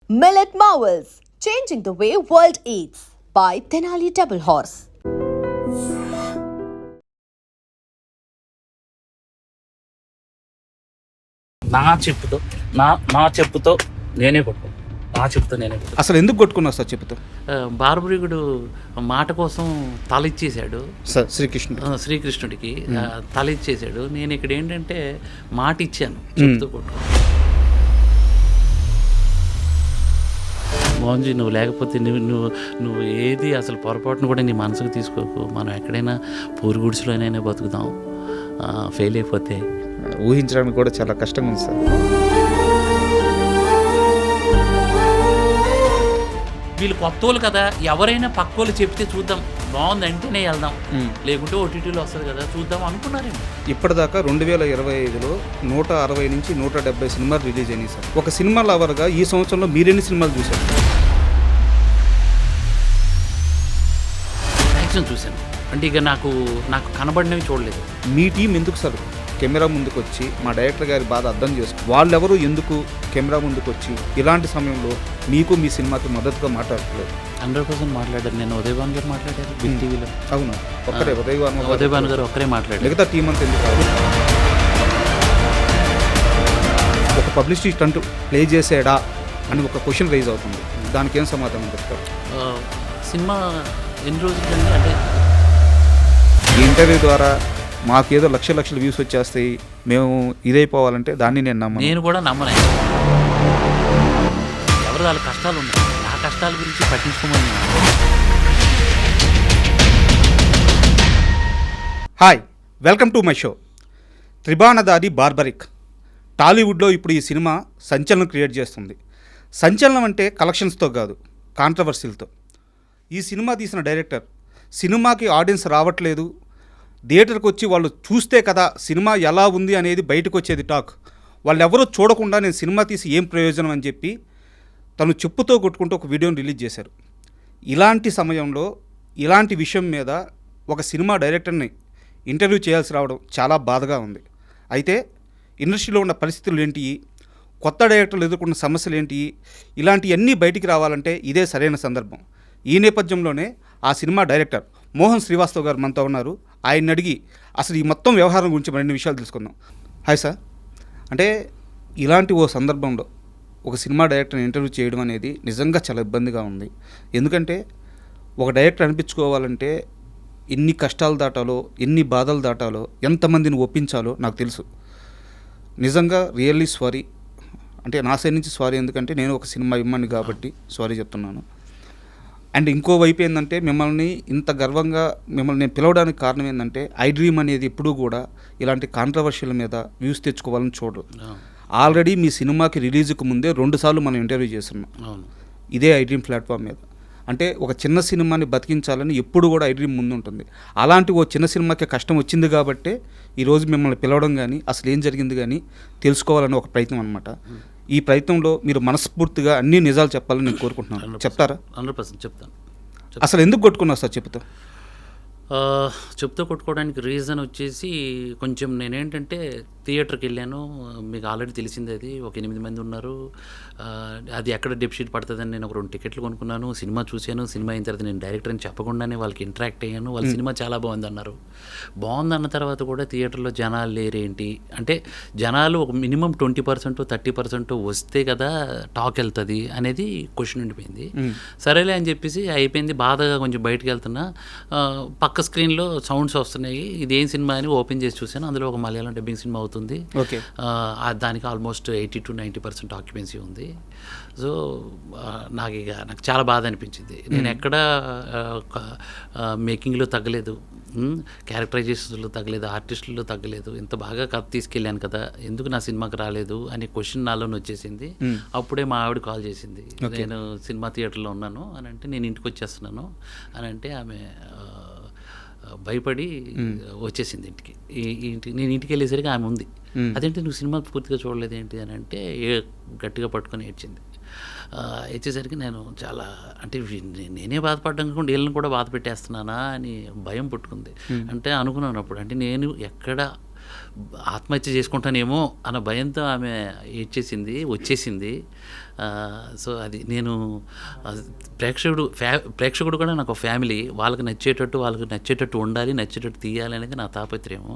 Millet Marvels, changing the way world eats by Tenali Double Horse. నా చెప్పుతో నేనే కొట్టుకో నా చెప్పుతో నేనే కొట్టుకో. అసలు ఎందుకు కొట్టుకున్నావు సార్ చెప్పుతో? బార్బరీకుడు మాట కోసం తల ఇచ్చేశాడు సార్ శ్రీకృష్ణుడికి తల ఇచ్చేశాడు. నేను ఇక్కడ ఏంటంటే మాట ఇచ్చాను చెప్పుతో కొట్టుకో. మోహన్జీ నువ్వు లేకపోతే నువ్వు ఏది అసలు పొరపాటును కూడా నీ మనసుకు తీసుకోకు. మనం ఎక్కడైనా పూరి గుడిసెలోనైనా బతుకుదాం, ఫెయిల్ అయిపోతే. ఊహించడానికి కూడా చాలా కష్టంగా ఉంది సార్. వీళ్ళు కొత్తోళ్ళు కదా, ఎవరైనా పక్కోళ్ళు చెప్తే చూద్దాం, బాగుందంటేనే వెళ్దాం, లేకుంటే ఓటీటీలో వస్తుంది కదా చూద్దాం అనుకున్నారేమో. ఇప్పటిదాకా 2025లో 160 నుంచి 170 సినిమాలు రిలీజ్ అయినాయి సార్. ఒక సినిమా లవర్గా ఈ సంవత్సరంలో మీరెన్ని సినిమాలు చూశారు? యాక్షన్ చూశాను అంటే ఇక నాకు కనబడినవి చూడలేదు. మీ టీం ఎందుకు సార్ కెమెరా ముందుకు వచ్చి మా డైరెక్టర్ గారి బాధ అర్థం చేసుకో, వాళ్ళెవరు ఎందుకు కెమెరా ముందుకు వచ్చి ఇలాంటి సమయంలో మీకు మీ సినిమాకి మద్దతుగా మాట్లాడట్లేదు? 100% మాట్లాడారు. నేను ఉదయభాన్ గారు మాట్లాడారు బిగ్ టీవీలో. అవును, ఒక్కరే ఉదయభాన్ గారు ఒక్కరే మాట్లాడారు. మిగతా టీం అంతా ఎందుకు కాదు? ఒక పబ్లిసిటీ స్టంట్ ప్లే చేసాడా అని ఒక క్వశ్చన్ రైజ్ అవుతుంది. దానికి ఏం సమాధానం చెప్తారు? సినిమా ఎన్ని రోజులు అంటే ఈ ఇంటర్వ్యూ ద్వారా మాకేదో లక్షల వ్యూస్ వచ్చేస్తాయి, మేము ఇదైపోవాలంటే దాన్ని నేను కూడా నమ్మను. ఎవరు వాళ్ళ కష్టాలు ఉన్నాయి, నా కష్టాల గురించి పట్టించుకోమని. Hi, welcome to my show. Tribanadhari Barbarik. టాలీవుడ్లో ఇప్పుడు ఈ సినిమా సంచలనం క్రియేట్ చేస్తుంది. సంచలనం అంటే కలెక్షన్స్తో కాదు, కాంట్రవర్సీలతో. ఈ సినిమా తీసిన డైరెక్టర్ సినిమాకి ఆడియన్స్ రావట్లేదు, థియేటర్కి వచ్చి వాళ్ళు చూస్తే కదా సినిమా ఎలా ఉంది అనేది బయటకు వచ్చేది టాక్. వాళ్ళు ఎవరో చూడకుండా నేను సినిమా తీసి ఏం ప్రయోజనం అని చెప్పి తను చెప్పుతో కొట్టుకుంటూ ఒక వీడియోని రిలీజ్ చేశారు. ఇలాంటి సమయంలో ఇలాంటి విషయం మీద ఒక సినిమా డైరెక్టర్ని ఇంటర్వ్యూ చేయాల్సి రావడం చాలా బాధగా ఉంది. అయితే ఇండస్ట్రీలో ఉన్న పరిస్థితులు ఏంటి, కొత్త డైరెక్టర్లు ఎదుర్కొన్న సమస్యలు ఏంటి, ఇలాంటివన్నీ బయటికి రావాలంటే ఇదే సరైన సందర్భం. ఈ నేపథ్యంలోనే ఆ సినిమా డైరెక్టర్ మోహన్ శ్రీవాస్తవ్ గారు మనతో ఉన్నారు. ఆయన్ని అడిగి అసలు ఈ మొత్తం వ్యవహారం గురించి మరిన్ని విషయాలు తెలుసుకుందాం. Hi sir. అంటే ఇలాంటి ఓ సందర్భంలో ఒక సినిమా డైరెక్టర్ని ఇంటర్వ్యూ చేయడం అనేది నిజంగా చాలా ఇబ్బందిగా ఉంది. ఎందుకంటే ఒక డైరెక్టర్ అనిపించుకోవాలంటే ఎన్ని కష్టాలు దాటాలో, ఎన్ని బాధలు దాటాలో, ఎంతమందిని ఒప్పించాలో నాకు తెలుసు. నిజంగా రియల్లీ సారీ. అంటే నా సైడ్ నుంచి సారీ, ఎందుకంటే నేను ఒక సినిమా ఇమ్మని కాబట్టి సారీ చెప్తున్నాను. అండ్ ఇంకో వైపు ఏంటంటే మిమ్మల్ని ఇంత గర్వంగా మిమ్మల్ని నేను పిలవడానికి కారణం ఏంటంటే ఐ డ్రీమ్ అనేది ఎప్పుడూ కూడా ఇలాంటి కాంట్రవర్షియల్ మీద వ్యూస్ తెచ్చుకోవాలని చూడరు. ఆల్రెడీ మీ సినిమాకి రిలీజ్కి ముందే 2 సార్లు మనం ఇంటర్వ్యూ చేస్తున్నాం ఇదే ఐ డ్రీమ్ ప్లాట్ఫామ్ మీద. అంటే ఒక చిన్న సినిమాని బతికించాలని ఎప్పుడు కూడా ఐ డ్రీమ్ ముందు ఉంటుంది. అలాంటి ఓ చిన్న సినిమాకి కష్టం వచ్చింది కాబట్టే ఈరోజు మిమ్మల్ని పిలవడం కానీ అసలు ఏం జరిగింది కానీ తెలుసుకోవాలని ఒక ప్రయత్నం అనమాట. ఈ ప్రయత్నంలో మీరు మనస్ఫూర్తిగా అన్ని నిజాలు చెప్పాలని నేను కోరుకుంటున్నాను. చెప్తారా? 100% చెప్తాను. అసలు ఎందుకు కొట్టుకున్నావు సార్ చెప్తా? కొట్టుకోవడానికి రీజన్ వచ్చేసి కొంచెం నేనేంటంటే థియేటర్కి వెళ్ళాను. మీకు ఆల్రెడీ తెలిసింది, అది ఒక 8 మంది ఉన్నారు. అది ఎక్కడ డెప్షీట్ పడుతుందని నేను ఒక 2 టికెట్లు కొనుక్కున్నాను. సినిమా చూశాను. సినిమా అయిన తర్వాత నేను డైరెక్టర్ అని చెప్పకుండానే వాళ్ళకి ఇంటరాక్ట్ అయ్యాను. వాళ్ళ సినిమా చాలా బాగుంది అన్నారు. బాగుందన్న తర్వాత కూడా థియేటర్లో జనాలు లేరేంటి అంటే, జనాలు ఒక మినిమం 20% 30% వస్తే కదా టాక్ వెళ్తుంది అనేది క్వశ్చన్ ఉండిపోయింది. సరేలే అని చెప్పేసి అయిపోయింది. బాధగా కొంచెం బయటకు వెళ్తున్నా, పక్క స్క్రీన్లో సౌండ్స్ వస్తున్నాయి. ఇదేం సినిమా అని ఓపెన్ చేసి చూశాను. అందులో ఒక మలయాళం డబ్బింగ్ సినిమా అవుతుంది. దానికి ఆల్మోస్ట్ 80 to 90% ఆక్యుపెన్సీ ఉంది. సో నాకు చాలా బాధ అనిపించింది. నేను ఎక్కడ మేకింగ్లో తగ్గలేదు, క్యారెక్టరైజేషన్లో తగ్గలేదు, ఆర్టిస్టుల్లో తగ్గలేదు. ఇంత బాగా కథ తీసుకెళ్ళాను కదా, ఎందుకు నా సినిమాకి రాలేదు అనే క్వశ్చన్ నాలోనే వచ్చేసింది. అప్పుడే మా ఆవిడ కాల్ చేసింది, నేను సినిమా థియేటర్లో ఉన్నాను అని అంటే, నేను ఇంటికి వచ్చేస్తున్నాను అని అంటే ఆమె భయపడి వచ్చేసింది ఇంటికి. నేను ఇంటికి వెళ్ళేసరికి ఆమె ఉంది. అదేంటి నువ్వు సినిమా పూర్తిగా చూడలేదు ఏంటి అని అంటే గట్టిగా పట్టుకొని ఏడ్చింది. వచ్చేసరికి నేను చాలా అంటే నేనే బాధపడ్డం కాకుండా వీళ్ళని కూడా బాధ పెట్టేస్తున్నానా అని భయం పుట్టుకుంది. అంటే అనుకున్నాను అప్పుడు, అంటే నేను ఎక్కడ ఆత్మహత్య చేసుకుంటానేమో అన్న భయంతో ఆమె వచ్చేసింది. సో అది నేను ప్రేక్షకుడు కూడా నాకు ఫ్యామిలీ, వాళ్ళకి నచ్చేటట్టు ఉండాలి, నచ్చేటట్టు తీయాలి అనేది నా తాపత్రయము.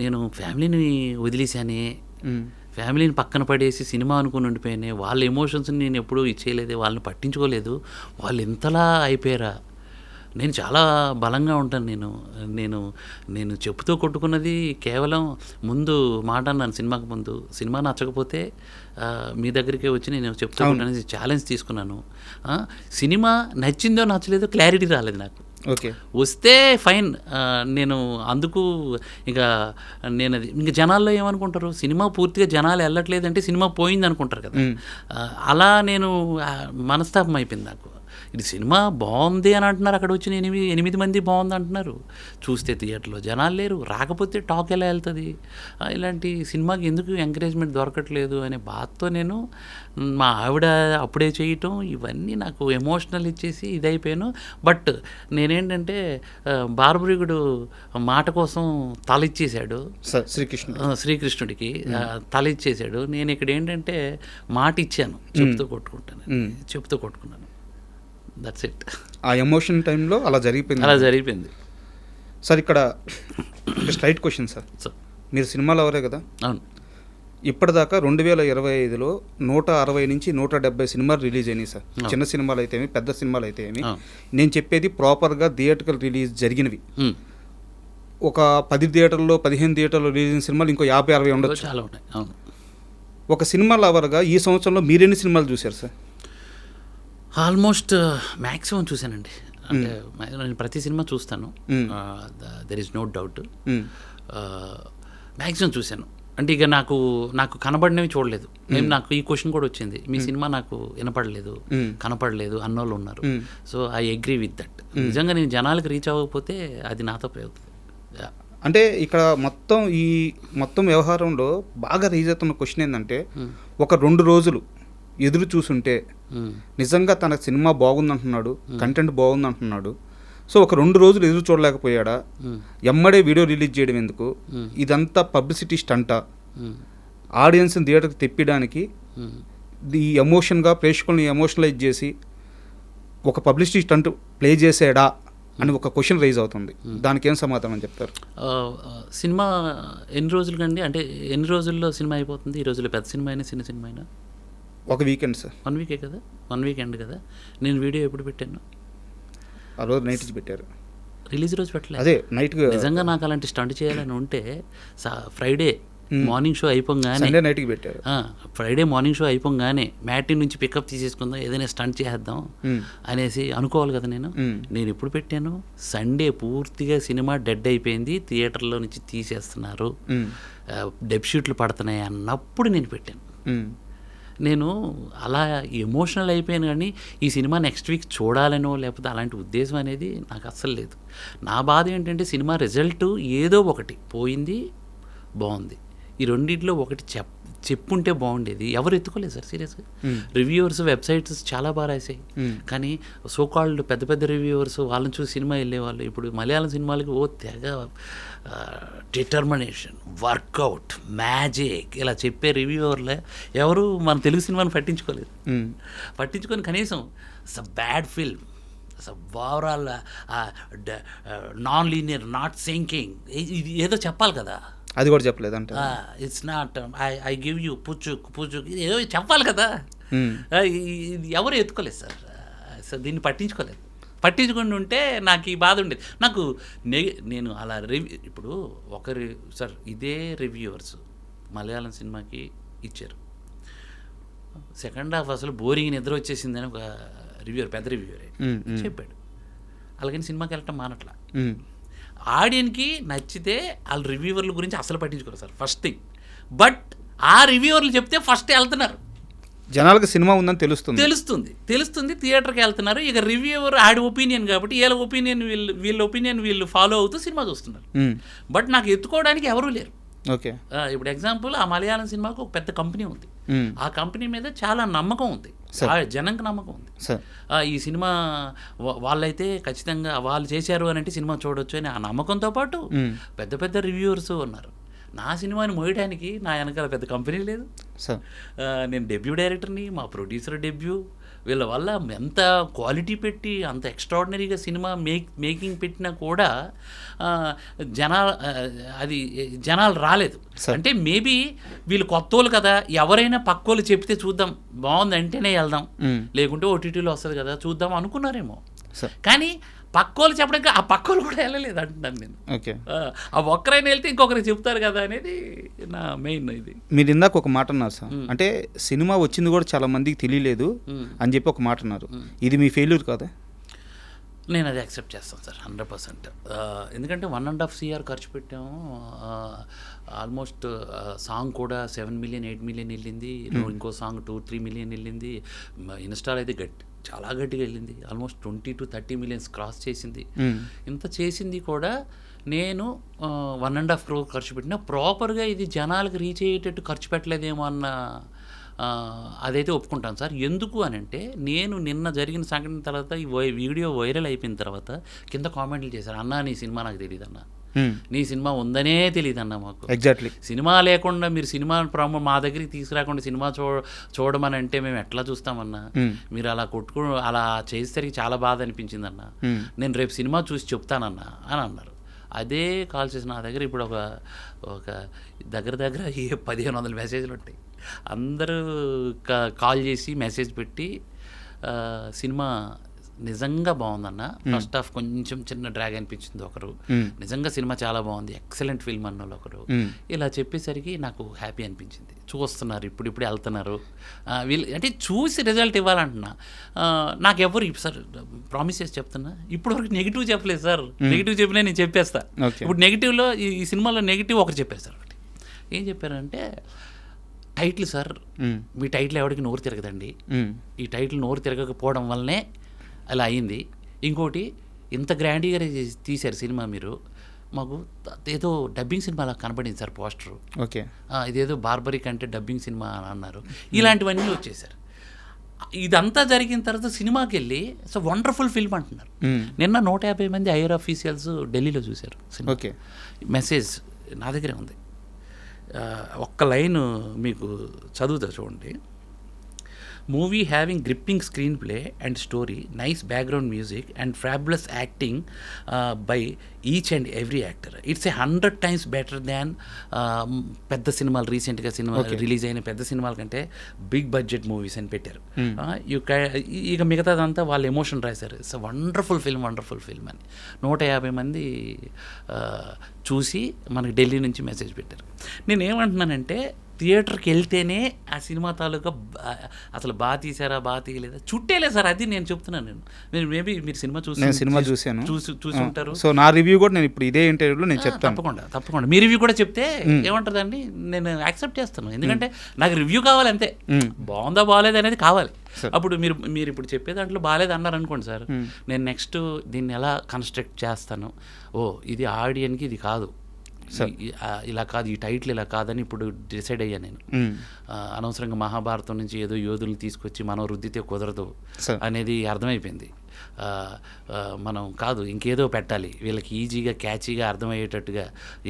నేను ఫ్యామిలీని వదిలేశానే, ఫ్యామిలీని పక్కన పడేసి సినిమా అనుకుని ఉండిపోయానే, వాళ్ళ ఎమోషన్స్ని నేను ఎప్పుడూ ఇచ్చేయలేదు, వాళ్ళని పట్టించుకోలేదు. వాళ్ళు ఎంతలా అయిపోయారా. నేను చాలా బలంగా ఉంటాను. నేను చెప్పుతో కొట్టుకున్నది కేవలం ముందు మాట అన్నాను సినిమాకి ముందు. సినిమా నచ్చకపోతే మీ దగ్గరికే వచ్చి నేను చెప్తూ కొట్టనేది ఛాలెంజ్ తీసుకున్నాను. సినిమా నచ్చిందో నచ్చలేదో క్లారిటీ రాలేదు నాకు. ఓకే, వస్తే ఫైన్. నేను అందుకు నేను అది ఇంకా జనాల్లో ఏమనుకుంటారు, సినిమా పూర్తిగా జనాలు వెళ్ళట్లేదంటే సినిమా పోయింది అనుకుంటారు కదా. అలా నేను మనస్తాపం అయిపోయింది నాకు. ఇది సినిమా బాగుంది అని అంటున్నారు, అక్కడ వచ్చి 8 మంది బాగుంది అంటున్నారు, చూస్తే థియేటర్లో జనాలు లేరు, రాకపోతే టాక్ ఎలా వెళ్తుంది, ఇలాంటి సినిమాకి ఎందుకు ఎంకరేజ్మెంట్ దొరకట్లేదు అనే బాధతో నేను మా ఆవిడ అప్పుడే చేయటం ఇవన్నీ నాకు ఎమోషనల్ ఇచ్చేసి ఇదైపోయాను. బట్ నేనేంటంటే బార్బరీకుడు మాట కోసం తలిచ్చేశాడు శ్రీకృష్ణుడికి, తలిచ్చేశాడు. నేను ఇక్కడ ఏంటంటే మాట ఇచ్చాను, చెప్తూ కొట్టుకున్నాను. That's it. ఆ ఎమోషన్ టైంలో అలా జరిగిపోయింది. సార్ ఇక్కడ స్ట్రైట్ క్వశ్చన్ సార్, మీరు సినిమాలో ఎవరే కదా. అవును. ఇప్పటిదాకా 2025లో 160 నుంచి 170 సినిమాలు రిలీజ్ అయినాయి సార్. చిన్న సినిమాలు అయితే ఏమి, పెద్ద సినిమాలు అయితే ఏమి. నేను చెప్పేది ప్రాపర్గా థియేటర్కల్ రిలీజ్ జరిగినవి. ఒక 10 థియేటర్లో 15 థియేటర్లో రిలీజ్ అయిన సినిమాలు ఇంకో 50-60 ఉండొచ్చు. ఒక సినిమా లవర్గా ఈ సంవత్సరంలో మీరెన్ని సినిమాలు చూశారు సార్? ఆల్మోస్ట్ మ్యాక్సిమం చూశానండి. అంటే నేను ప్రతి సినిమా చూస్తాను, there is no doubt. Maximum చూశాను. అంటే ఇక నాకు కనబడినవి చూడలేదు. నాకు ఈ క్వశ్చన్ కూడా వచ్చింది, మీ సినిమా నాకు వినపడలేదు, కనపడలేదు అన్నోళ్ళు ఉన్నారు. So I agree with that. నిజంగా నేను జనాలకు రీచ్ అవ్వకపోతే అది నాతో అవుతుంది. అంటే ఇక్కడ మొత్తం వ్యవహారంలో బాగా రీచ్ అవుతున్న క్వశ్చన్ ఏంటంటే, ఒక 2 రోజులు ఎదురు చూసుంటే నిజంగా తన సినిమా బాగుందంటున్నాడు, కంటెంట్ బాగుందంటున్నాడు. సో ఒక 2 రోజులు ఎదురు చూడలేకపోయాడా, ఎమ్మడే వీడియో రిలీజ్ చేయడం ఎందుకు, ఇదంతా పబ్లిసిటీ స్టంటా, ఆడియన్స్ని థియేటర్కి తెప్పడానికి ఈ ఎమోషన్గా ప్రేక్షకుల్ని ఎమోషనలైజ్ చేసి ఒక పబ్లిసిటీ స్టంట్ ప్లే చేసాడా అని ఒక క్వశ్చన్ రైజ్ అవుతుంది. దానికి ఏం సమాధానం చెప్తారు? సినిమా ఎన్ని రోజులు కండి, అంటే ఎన్ని రోజుల్లో సినిమా అయిపోతుంది? ఈ రోజుల్లో పెద్ద సినిమా అయినా చిన్న సినిమా అయినా ఒక వీకెండ్ సార్. 1 వీకే కదా, 1 వీకెండ్ కదా. నేను వీడియో ఎప్పుడు పెట్టాను? ఆ రోజు నైట్ పెట్టారు, రిలీజ్ రోజు పెట్టలేదు. అదే నైట్. నిజంగా నాకు అలాంటి స్టంట్ చేయాలని ఉంటే ఫ్రైడే మార్నింగ్ షో అయిపోగానే, సండే నైట్కి పెట్టారు. ఫ్రైడే మార్నింగ్ షో అయిపోగానే మ్యాట్ని నుంచి పికప్ తీసేసుకుందాం, ఏదైనా స్టంట్ చేద్దాం అనేసి అనుకోవాలి కదా. నేను ఎప్పుడు పెట్టాను? సండే పూర్తిగా సినిమా డెడ్ అయిపోయింది, థియేటర్లో నుంచి తీసేస్తున్నారు, డెబ్షీట్లు పడుతున్నాయి అన్నప్పుడు నేను పెట్టాను. నేను అలా ఎమోషనల్ అయిపోయాను, కానీ ఈ సినిమా నెక్స్ట్ వీక్ చూడాలనో లేకపోతే అలాంటి ఉద్దేశం అనేది నాకు అస్సలు లేదు. నా బాధ ఏంటంటే సినిమా రిజల్ట్ ఏదో ఒకటి పోయింది, బాగుంది, ఈ రెండింటిలో ఒకటి చెప్పుంటే బాగుండేది. ఎవరు ఎత్తుకోలేదు సార్ సీరియస్గా. రివ్యూవర్స్ వెబ్సైట్స్ చాలా బాగా రాసాయి, కానీ సోకాల్డ్ పెద్ద పెద్ద రివ్యూవర్స్ వాళ్ళని చూసి సినిమా వెళ్ళేవాళ్ళు. ఇప్పుడు మలయాళం సినిమాలకి తెగ డిటర్మినేషన్, వర్కౌట్, మ్యాజిక్ ఇలా చెప్పే రివ్యూవర్లే ఎవరు మన తెలుగు సినిమాని పట్టించుకొని కనీసం it's a bad film, it's a overall non linear, not sinking, ఇది ఏదో చెప్పాలి కదా. అది కూడా చెప్పలేదు అంటే it's not I give you పుచ్చు ఏదో చెప్పాలి కదా. ఎవరు ఎత్తుకోలేదు సార్ దీన్ని పట్టించుకొని ఉంటే నాకు ఈ బాధ ఉండేది. నాకు నేను అలా ఇప్పుడు సార్ ఇదే రివ్యూవర్స్ మలయాళం సినిమాకి ఇచ్చారు, సెకండ్ హాఫ్ అసలు బోరింగ్ నిద్ర వచ్చేసిందని ఒక రివ్యూవర్, పెద్ద రివ్యూవరే చెప్పాడు. అలాగని సినిమాకి వెళ్ళటం మానట్లా. ఆడియన్కి నచ్చితే వాళ్ళ రివ్యూవర్ల గురించి అసలు పట్టించుకోరు సార్, ఫస్ట్ థింగ్. బట్ ఆ రివ్యూవర్లు చెప్తే ఫస్ట్ వెళ్తున్నారు, జనాలకు సినిమా ఉందని తెలుస్తుంది థియేటర్కి వెళ్తున్నారు. ఇక రివ్యూవర్ ఆడి ఒపీనియన్ కాబట్టి వీళ్ళ ఒపీనియన్ వీళ్ళు ఫాలో అవుతూ సినిమా చూస్తున్నారు. బట్ నాకు ఎత్తుకోవడానికి ఎవరూ లేరు. ఓకే, ఇప్పుడు ఎగ్జాంపుల్ ఆ మలయాళం సినిమాకు ఒక పెద్ద కంపెనీ ఉంది, ఆ కంపెనీ మీద చాలా నమ్మకం ఉంది, జనంకి నమ్మకం ఉంది. ఈ సినిమా వాళ్ళైతే ఖచ్చితంగా వాళ్ళు చేశారు అని అంటే సినిమా చూడొచ్చు అని ఆ నమ్మకంతో పాటు పెద్ద పెద్ద రివ్యూవర్స్ ఉన్నారు. నా సినిమాని మోయడానికి నా వెనకాల పెద్ద కంపెనీ లేదు. సార్ నేను డెబ్యూ డైరెక్టర్ని, మా ప్రొడ్యూసర్ డెబ్యూ, వీళ్ళ వల్ల ఎంత క్వాలిటీ పెట్టి అంత ఎక్స్ట్రాడినరీగా సినిమా మేకింగ్ పెట్టినా కూడా జనాలు రాలేదు. అంటే మేబీ వీళ్ళు కొత్తోళ్ళు కదా, ఎవరైనా పక్కోళ్ళు చెప్తే చూద్దాం, బాగుంది అంటేనే వెళ్దాం, లేకుంటే ఓటీటీలో వస్తుంది కదా చూద్దాం అనుకున్నారేమో. కానీ పక్కోళ్ళు చెప్పడానికి ఆ పక్కోళ్ళు కూడా వెళ్ళలేదు అంటున్నాను నేను. ఓకే, ఆ ఒక్కరైనా వెళ్తే ఇంకొకరికి చెప్తారు కదా అనేది నా మెయిన్. ఇది మీరు ఇందాక ఒక మాట అన్నారు సార్, అంటే సినిమా వచ్చింది కూడా చాలా మందికి తెలియలేదు అని చెప్పి ఒక మాట అన్నారు. ఇది మీ ఫెయిల్యూర్ కాదా? నేను అది యాక్సెప్ట్ చేస్తాను సార్ 100%. ఎందుకంటే 1.5 CR ఖర్చు పెట్టాము. ఆల్మోస్ట్ సాంగ్ కూడా 7 million 8 million వెళ్ళింది. ఇంకో సాంగ్ 2-3 million వెళ్ళింది. ఇన్స్టాల్ అయితే చాలా గట్టిగా వెళ్ళింది. ఆల్మోస్ట్ 20 to 30 millions క్రాస్ చేసింది. ఇంత చేసింది కూడా నేను 1.5 crore ఖర్చు పెట్టినా ప్రాపర్గా ఇది జనాలకు రీచ్ అయ్యేటట్టు ఖర్చు పెట్టలేదేమో అన్న అదైతే ఒప్పుకుంటాను సార్. ఎందుకు అని అంటే నేను నిన్న జరిగిన సంఘటన తర్వాత ఈ వీడియో వైరల్ అయిపోయిన తర్వాత కింద కామెంట్లు చేశారు, అన్నా నీ సినిమా నాకు తెలియదన్నా, నీ సినిమా ఉందనే తెలియదన్నా మాకు. ఎగ్జాక్ట్లీ సినిమా లేకుండా మీరు సినిమా మా దగ్గరికి తీసుకురాకుండా సినిమా చూడమని అంటే మేము ఎట్లా చూస్తామన్నా, మీరు అలా అలా చేసేసరికి చాలా బాధ అనిపించింది అన్న, నేను రేపు సినిమా చూసి చెప్తానన్నా అని అన్నారు. అదే కాల్ చేసి నా దగ్గర ఇప్పుడు ఒక దగ్గర 1500 మెసేజ్లు ఉంటాయి. అందరూ కాల్ చేసి మెసేజ్ పెట్టి సినిమా నిజంగా బాగుందన్న, ఫస్ట్ హాఫ్ కొంచెం చిన్న డ్రాగ్ అనిపించింది ఒకరు, నిజంగా సినిమా చాలా బాగుంది, ఎక్సలెంట్ ఫిల్మ్ అన్న వాళ్ళు ఒకరు. ఇలా చెప్పేసరికి నాకు హ్యాపీ అనిపించింది. చూస్తున్నారు, ఇప్పుడు వెళ్తున్నారు వీళ్ళు, అంటే చూసి రిజల్ట్ ఇవ్వాలంటున్నా. నాకు ఎవరు సార్ ప్రామిస్ చేసి చెప్తున్నా, ఇప్పటివరకు నెగిటివ్ చెప్పలేదు సార్. నెగిటివ్ చెప్పినా నేను చెప్పేస్తా. ఇప్పుడు నెగిటివ్లో ఈ సినిమాలో నెగిటివ్ ఒకటి చెప్పారు సార్. ఒకటి ఏం చెప్పారంటే, టైటిల్ సార్, మీ టైటిల్ ఎవరికి నోరు తిరగదండి, ఈ టైటిల్ నోరు తిరగకపోవడం వల్లనే అలా అయింది. ఇంకోటి, ఇంత గ్రాండ్గా తీశారు సినిమా మీరు, మాకు ఏదో డబ్బింగ్ సినిమా అలా కనపడింది సార్ పోస్టరు. ఓకే, ఇదేదో బార్బరిక్ అంటే డబ్బింగ్ సినిమా అని అన్నారు. ఇలాంటివన్నీ వచ్చేసారు. ఇదంతా జరిగిన తర్వాత సినిమాకి వెళ్ళి సో వండర్ఫుల్ ఫిల్మ్ అంటున్నారు. నిన్న 150 మంది ఐఆర్ ఆఫీషియల్స్ ఢిల్లీలో చూశారు సినిమా. ఓకే, మెసేజ్ నా దగ్గరే ఉంది. ఒక్క లైన్ మీకు చదువుతా చూడండి. Movie having gripping screen play and story, nice background music and fabulous acting by each and every actor. It's 100 times better than పెద్ద సినిమాలు, రీసెంట్గా సినిమా రిలీజ్ అయిన పెద్ద సినిమాల కంటే బిగ్ బడ్జెట్ మూవీస్ అని పెట్టారు. ఇక మిగతాదంతా వాళ్ళు ఎమోషన్ రాశారు. ఇట్స్ వండర్ఫుల్ ఫిల్మ్ అని 150 మంది చూసి మనకి ఢిల్లీ నుంచి మెసేజ్ పెట్టారు. నేనేమంటున్నానంటే, థియేటర్కి వెళ్తేనే ఆ సినిమా తాలూకా అసలు బాగా తీసారా బాగా తీయలేదా చుట్టేలే సార్, అది నేను చెప్తున్నాను. నేను మేబీ మీరు సినిమా చూసాను చూసి ఉంటారు. సో నా రివ్యూ కూడా నేను ఇప్పుడు ఇదే ఇంటర్వ్యూలో నేను చెప్తాను. తప్పకుండా మీ రివ్యూ కూడా చెప్తే ఏమంటుందండి, నేను యాక్సెప్ట్ చేస్తాను. ఎందుకంటే నాకు రివ్యూ కావాలి అంతే, బాగుందా బాగాలేదు అనేది కావాలి. అప్పుడు మీరు ఇప్పుడు చెప్పే దాంట్లో బాగాలేదు అన్నారు అనుకోండి సార్, నేను నెక్స్ట్ దీన్ని ఎలా కన్స్ట్రక్ట్ చేస్తాను, ఇది ఆడియన్కి ఇది కాదు, ఇలా కాదు, ఈ టైటిల్ ఇలా కాదని ఇప్పుడు డిసైడ్ అయ్యా నేను. అనవసరంగా మహాభారతం నుంచి ఏదో యోధులు తీసుకొచ్చి మనం రుద్దితే కుదరదు అనేది అర్థమైపోయింది. మనం కాదు ఇంకేదో పెట్టాలి, వీళ్ళకి ఈజీగా క్యాచీగా అర్థమయ్యేటట్టుగా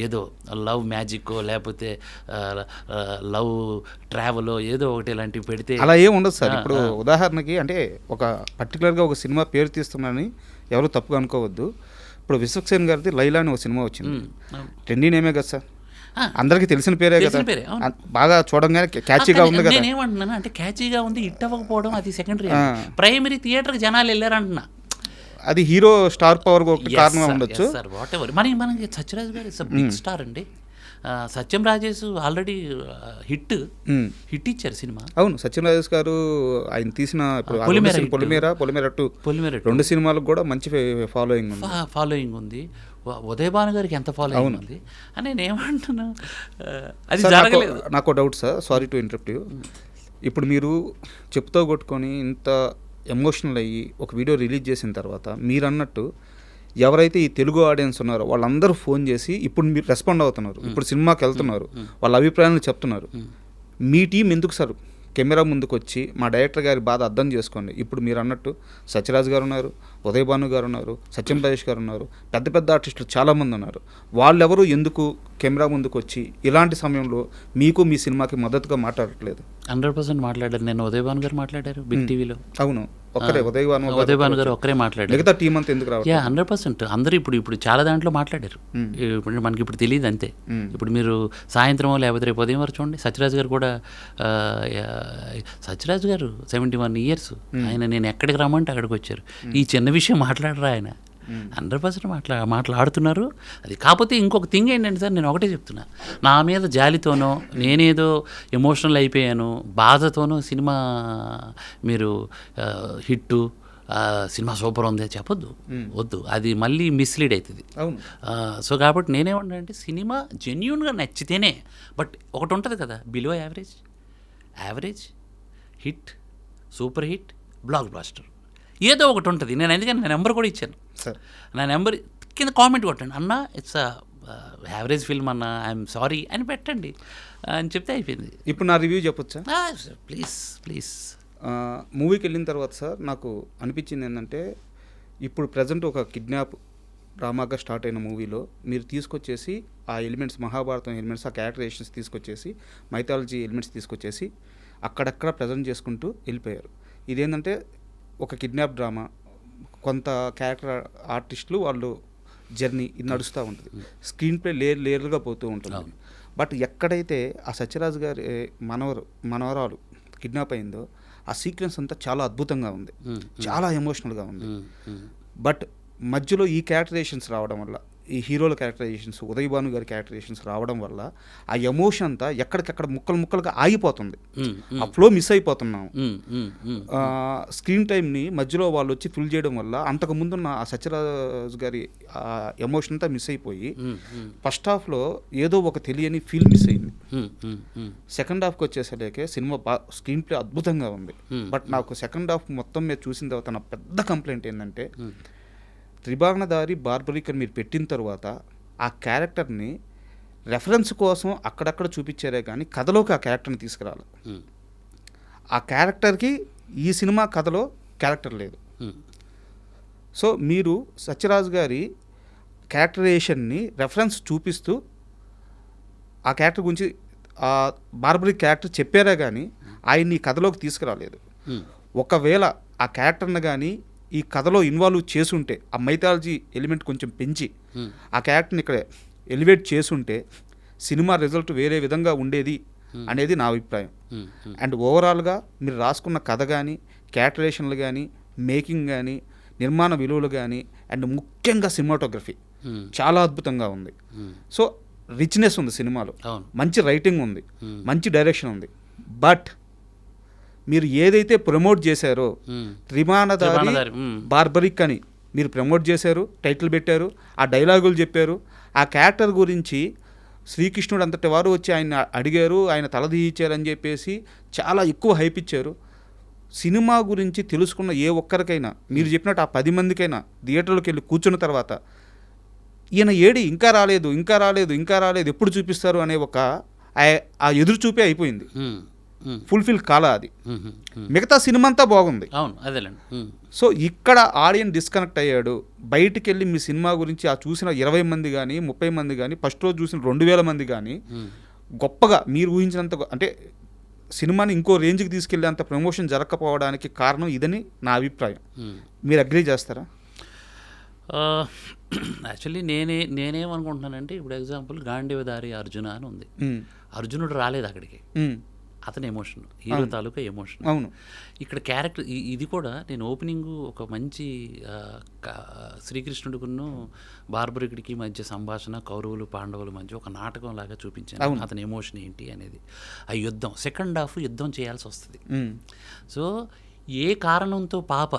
ఏదో లవ్ మ్యాజిక్కో లేకపోతే లవ్ ట్రావెలో ఏదో ఒకటి ఇలాంటివి పెడితే అలా ఏం ఉండదు సార్. ఇప్పుడు ఉదాహరణకి అంటే ఒక పర్టికులర్గా ఒక సినిమా పేరు తీస్తున్నారని ఎవరు తప్పుగా అనుకోవద్దు. ఇప్పుడు విశ్వక్సేన్ గారిది లైలా అని ఒక సినిమా వచ్చింది, ట్రెండీ నేమే కదా సార్, అందరికీ తెలిసిన పేరే కదా, బాగా చూడంగానే క్యాచీగా ఉంది కదా. నేనేమంటున్నాను అంటే, క్యాచీగా ఉంది హిట్ అవ్వకపోవడం అది సెకండరీ, ప్రైమరీ థియేటర్కి జనాలు వెళ్ళారంటున్నా. అది హీరో స్టార్ పవర్ ఒకటి కారణంగా ఉండొచ్చు సార్. వాట్ ఎవర్, మనకి సత్యరాజ్ గారు ఇట్స్ బిగ్ స్టార్ అండి. సత్యం రాజేష్ ఆల్రెడీ హిట్ ఇచ్చారు సినిమా. అవును, సత్యం రాజేష్ గారు ఆయన తీసిన పొలిమేర 2 2 సినిమాలకు కూడా మంచి ఫాలోయింగ్ ఉంది. ఉదయ్ భాను గారికి ఎంత ఫాలోయింగ్ ఉంది అని నేను ఏమంటున్నా, అది జరగలేదు. నాకు doubt sir, sorry to interrupt you. ఇప్పుడు మీరు చెప్తూ కొట్టుకొని ఇంత ఎమోషనల్ అయ్యి ఒక వీడియో రిలీజ్ చేసిన తర్వాత మీరు అన్నట్టు ఎవరైతే ఈ తెలుగు ఆడియన్స్ ఉన్నారో వాళ్ళందరూ ఫోన్ చేసి ఇప్పుడు మీరు రెస్పాండ్ అవుతున్నారు, ఇప్పుడు సినిమాకి వెళ్తున్నారు, వాళ్ళ అభిప్రాయాలను చెప్తున్నారు. మీ టీం ఎందుకు సార్ కెమెరా ముందుకు వచ్చి మా డైరెక్టర్ గారి బాధ అర్థం చేసుకోండి. ఇప్పుడు మీరు అన్నట్టు సత్యరాజ్ గారు ఉన్నారు, ఉదయ్ భాను గారు ఉన్నారు, సత్యం రాజేష్ గారు ఉన్నారు, పెద్ద పెద్ద ఆర్టిస్టులు చాలామంది ఉన్నారు. వాళ్ళెవరు ఎందుకు కెమెరా ముందుకు వచ్చి ఇలాంటి సమయంలో మీకు మీ సినిమాకి మద్దతుగా మాట్లాడట్లేదు? 100% మాట్లాడారు. నేను ఉదయ్ భాను గారు మాట్లాడారు బిగ్ టీవీలో. అవును, ఒక్కరే ఉదయ్ భాను గారు ఒక్కరే మాట్లాడారు. మిగతా టీం అంతా ఎందుకు రావాలి? 100% అందరూ ఇప్పుడు చాలా దాంట్లో మాట్లాడారు. ఇప్పుడు మనకి ఇప్పుడు తెలియదు అంతే. ఇప్పుడు మీరు సాయంత్రం లేకపోతే రేపు ఉదయం వరకు చూడండి, సత్యరాజ్ గారు కూడా సత్యరాజ్ గారు 71 years ఆయన నేను ఎక్కడికి రమ్మంటే అక్కడికి వచ్చారు. ఈ చిన్న విషయం మాట్లాడరా ఆయన? 100% మాట్లాడుతున్నారు. అది కాకపోతే ఇంకొక థింగ్ ఏంటంటే సార్, నేను ఒకటే చెప్తున్నా, నా మీద జాలితోనో నేనేదో ఎమోషనల్ అయిపోయాను బాధతోనో సినిమా మీరు హిట్టు సినిమా సూపర్ ఉంది చెప్పొద్దు, వద్దు, అది మళ్ళీ మిస్లీడ్ అవుతుంది. సో కాబట్టి నేనేమంటానంటే సినిమా జెన్యూన్గా నచ్చితేనే. బట్ ఒకటి ఉంటుంది కదా, below average hit, super hit, blockbuster, ఏదో ఒకటి ఉంటుంది. నేను అందుకని నా నెంబర్ కూడా ఇచ్చాను. నా నెంబర్ కింద కామెంట్ కొట్టండి, అన్న ఇట్స్ యావరేజ్ ఫిల్మ్ అన్న, ఐఎమ్ సారీ అని పెట్టండి అని చెప్తే అయిపోయింది. ఇప్పుడు నా రివ్యూ చెప్పొచ్చా? ప్లీజ్. మూవీకి వెళ్ళిన తర్వాత సార్ నాకు అనిపించింది ఏంటంటే, ఇప్పుడు ప్రజెంట్ ఒక కిడ్నాప్ డ్రామాగా స్టార్ట్ అయిన మూవీలో మీరు తీసుకొచ్చేసి ఆ ఎలిమెంట్స్, మహాభారతం ఎలిమెంట్స్, ఆ క్యారెక్టరైజేషన్స్ తీసుకొచ్చేసి, మైథాలజీ ఎలిమెంట్స్ తీసుకొచ్చేసి అక్కడక్కడ ప్రజెంట్ చేసుకుంటూ వెళ్ళిపోయారు. ఇదేంటంటే ఒక కిడ్నాప్ డ్రామా, కొంత క్యారెక్టర్ ఆర్టిస్టులు వాళ్ళు జర్నీ ఇది నడుస్తూ ఉంటుంది. స్క్రీన్ ప్లే లేయర్లుగా పోతూ ఉంటుంది. బట్ ఎక్కడైతే ఆ సత్యరాజ్ గారి మనవరాలు కిడ్నాప్ అయిందో ఆ సీక్వెన్స్ అంతా చాలా అద్భుతంగా ఉంది, చాలా ఎమోషనల్గా ఉంది. బట్ మధ్యలో ఈ క్యారెక్టరైజేషన్స్ రావడం వల్ల, ఈ హీరోల క్యారెక్టరైజేషన్స్, ఉదయ్ భాను గారి క్యారెక్టరైజేషన్స్ రావడం వల్ల ఆ ఎమోషన్ అంతా ఎక్కడికక్కడ ముక్కలుగా ఆగిపోతుంది. ఆ ఫ్లో మిస్ అయిపోతున్నాం. స్క్రీన్ టైంని మధ్యలో వాళ్ళు వచ్చి ఫిల్ చేయడం వల్ల అంతకుముందున్న ఆ సత్యరాజ్ గారి ఎమోషన్ అంతా మిస్ అయిపోయి ఫస్ట్ హాఫ్లో ఏదో ఒక తెలియని ఫీల్ మిస్ అయింది. సెకండ్ హాఫ్కి వచ్చేసరికి సినిమా స్క్రీన్ ప్లే అద్భుతంగా ఉంది. బట్ నాకు సెకండ్ హాఫ్ మొత్తం మీద చూసిన తర్వాత నా పెద్ద కంప్లైంట్ ఏంటంటే, త్రిభావనధారి బార్బరిక్ అని మీరు పెట్టిన తర్వాత ఆ క్యారెక్టర్ని రెఫరెన్స్ కోసం అక్కడక్కడ చూపించారే కానీ కథలోకి ఆ క్యారెక్టర్ని తీసుకురాలి. ఆ క్యారెక్టర్కి ఈ సినిమా కథలో క్యారెక్టర్ లేదు. సో మీరు సత్యరాజ్ గారి క్యారెక్టరైజేషన్ని రెఫరెన్స్ చూపిస్తూ ఆ క్యారెక్టర్ గురించి ఆ బార్బరిక్ క్యారెక్టర్ చెప్పారే కానీ ఆయన్ని ఈ కథలోకి తీసుకురాలేదు. ఒకవేళ ఆ క్యారెక్టర్ని కానీ ఈ కథలో ఇన్వాల్వ్ చేసుంటే, ఆ మైథాలజీ ఎలిమెంట్ కొంచెం పెంచి ఆ క్యారెక్టర్ని ఇక్కడ ఎలివేట్ చేసుంటే సినిమా రిజల్ట్ వేరే విధంగా ఉండేది అనేది నా అభిప్రాయం. అండ్ ఓవరాల్గా మీరు రాసుకున్న కథ కానీ, క్యారెక్టరైజేషన్లు కానీ, మేకింగ్ కానీ, నిర్మాణ విలువలు కానీ, అండ్ ముఖ్యంగా సినిమాటోగ్రఫీ చాలా అద్భుతంగా ఉంది. సో రిచ్నెస్ ఉంది సినిమాలో, మంచి రైటింగ్ ఉంది, మంచి డైరెక్షన్ ఉంది. బట్ మీరు ఏదైతే ప్రమోట్ చేశారో త్రిభావనధారి బార్బరిక్ అని మీరు ప్రమోట్ చేశారు, టైటిల్ పెట్టారు, ఆ డైలాగులు చెప్పారు, ఆ క్యారెక్టర్ గురించి శ్రీకృష్ణుడు అంతటి వారు వచ్చి ఆయన అడిగారు, ఆయన తలదీయించారని చెప్పేసి చాలా ఎక్కువ హైప్ ఇచ్చారు. సినిమా గురించి తెలుసుకున్న ఏ ఒక్కరికైనా మీరు చెప్పినట్టు ఆ 10 మందికైనా థియేటర్లోకి వెళ్ళి కూర్చున్న తర్వాత ఈయన ఏడి ఇంకా రాలేదు ఎప్పుడు చూపిస్తారు అనే ఒక ఆ ఎదురు చూపే అయిపోయింది. ఫుల్ఫిల్ కాలా అది. మిగతా సినిమా అంతా బాగుంది. సో ఇక్కడ ఆడియన్స్ డిస్కనెక్ట్ అయ్యాడు. బయటికి వెళ్ళి మీ సినిమా గురించి ఆ చూసిన 20 మంది కానీ 30 మంది కానీ, ఫస్ట్ రోజు చూసిన 2000 మంది కానీ గొప్పగా మీరు ఊహించినంత, అంటే సినిమాని ఇంకో రేంజ్కి తీసుకెళ్ళేంత ప్రమోషన్ జరగకపోవడానికి కారణం ఇదని నా అభిప్రాయం. మీరు అగ్రీ చేస్తారా? యాక్చువల్లీ నేనేమనుకుంటున్నానంటే, ఇప్పుడు ఎగ్జాంపుల్ గాంధీవధారి అర్జున అని ఉంది. అర్జునుడు రాలేదు అక్కడికి, అతని ఎమోషన్, హీరో తాలూకా ఎమోషన్. అవును, ఇక్కడ క్యారెక్టర్ ఇది కూడా నేను ఓపెనింగ్ ఒక మంచి శ్రీకృష్ణుడికును బార్బరికుడికి మధ్య సంభాషణ, కౌరవులు పాండవుల మధ్య ఒక నాటకం లాగా చూపించాను. అతని ఎమోషన్ ఏంటి అనేది, ఆ యుద్ధం, సెకండ్ హాఫ్ యుద్ధం చేయాల్సి వస్తుంది. సో ఏ కారణంతో పాప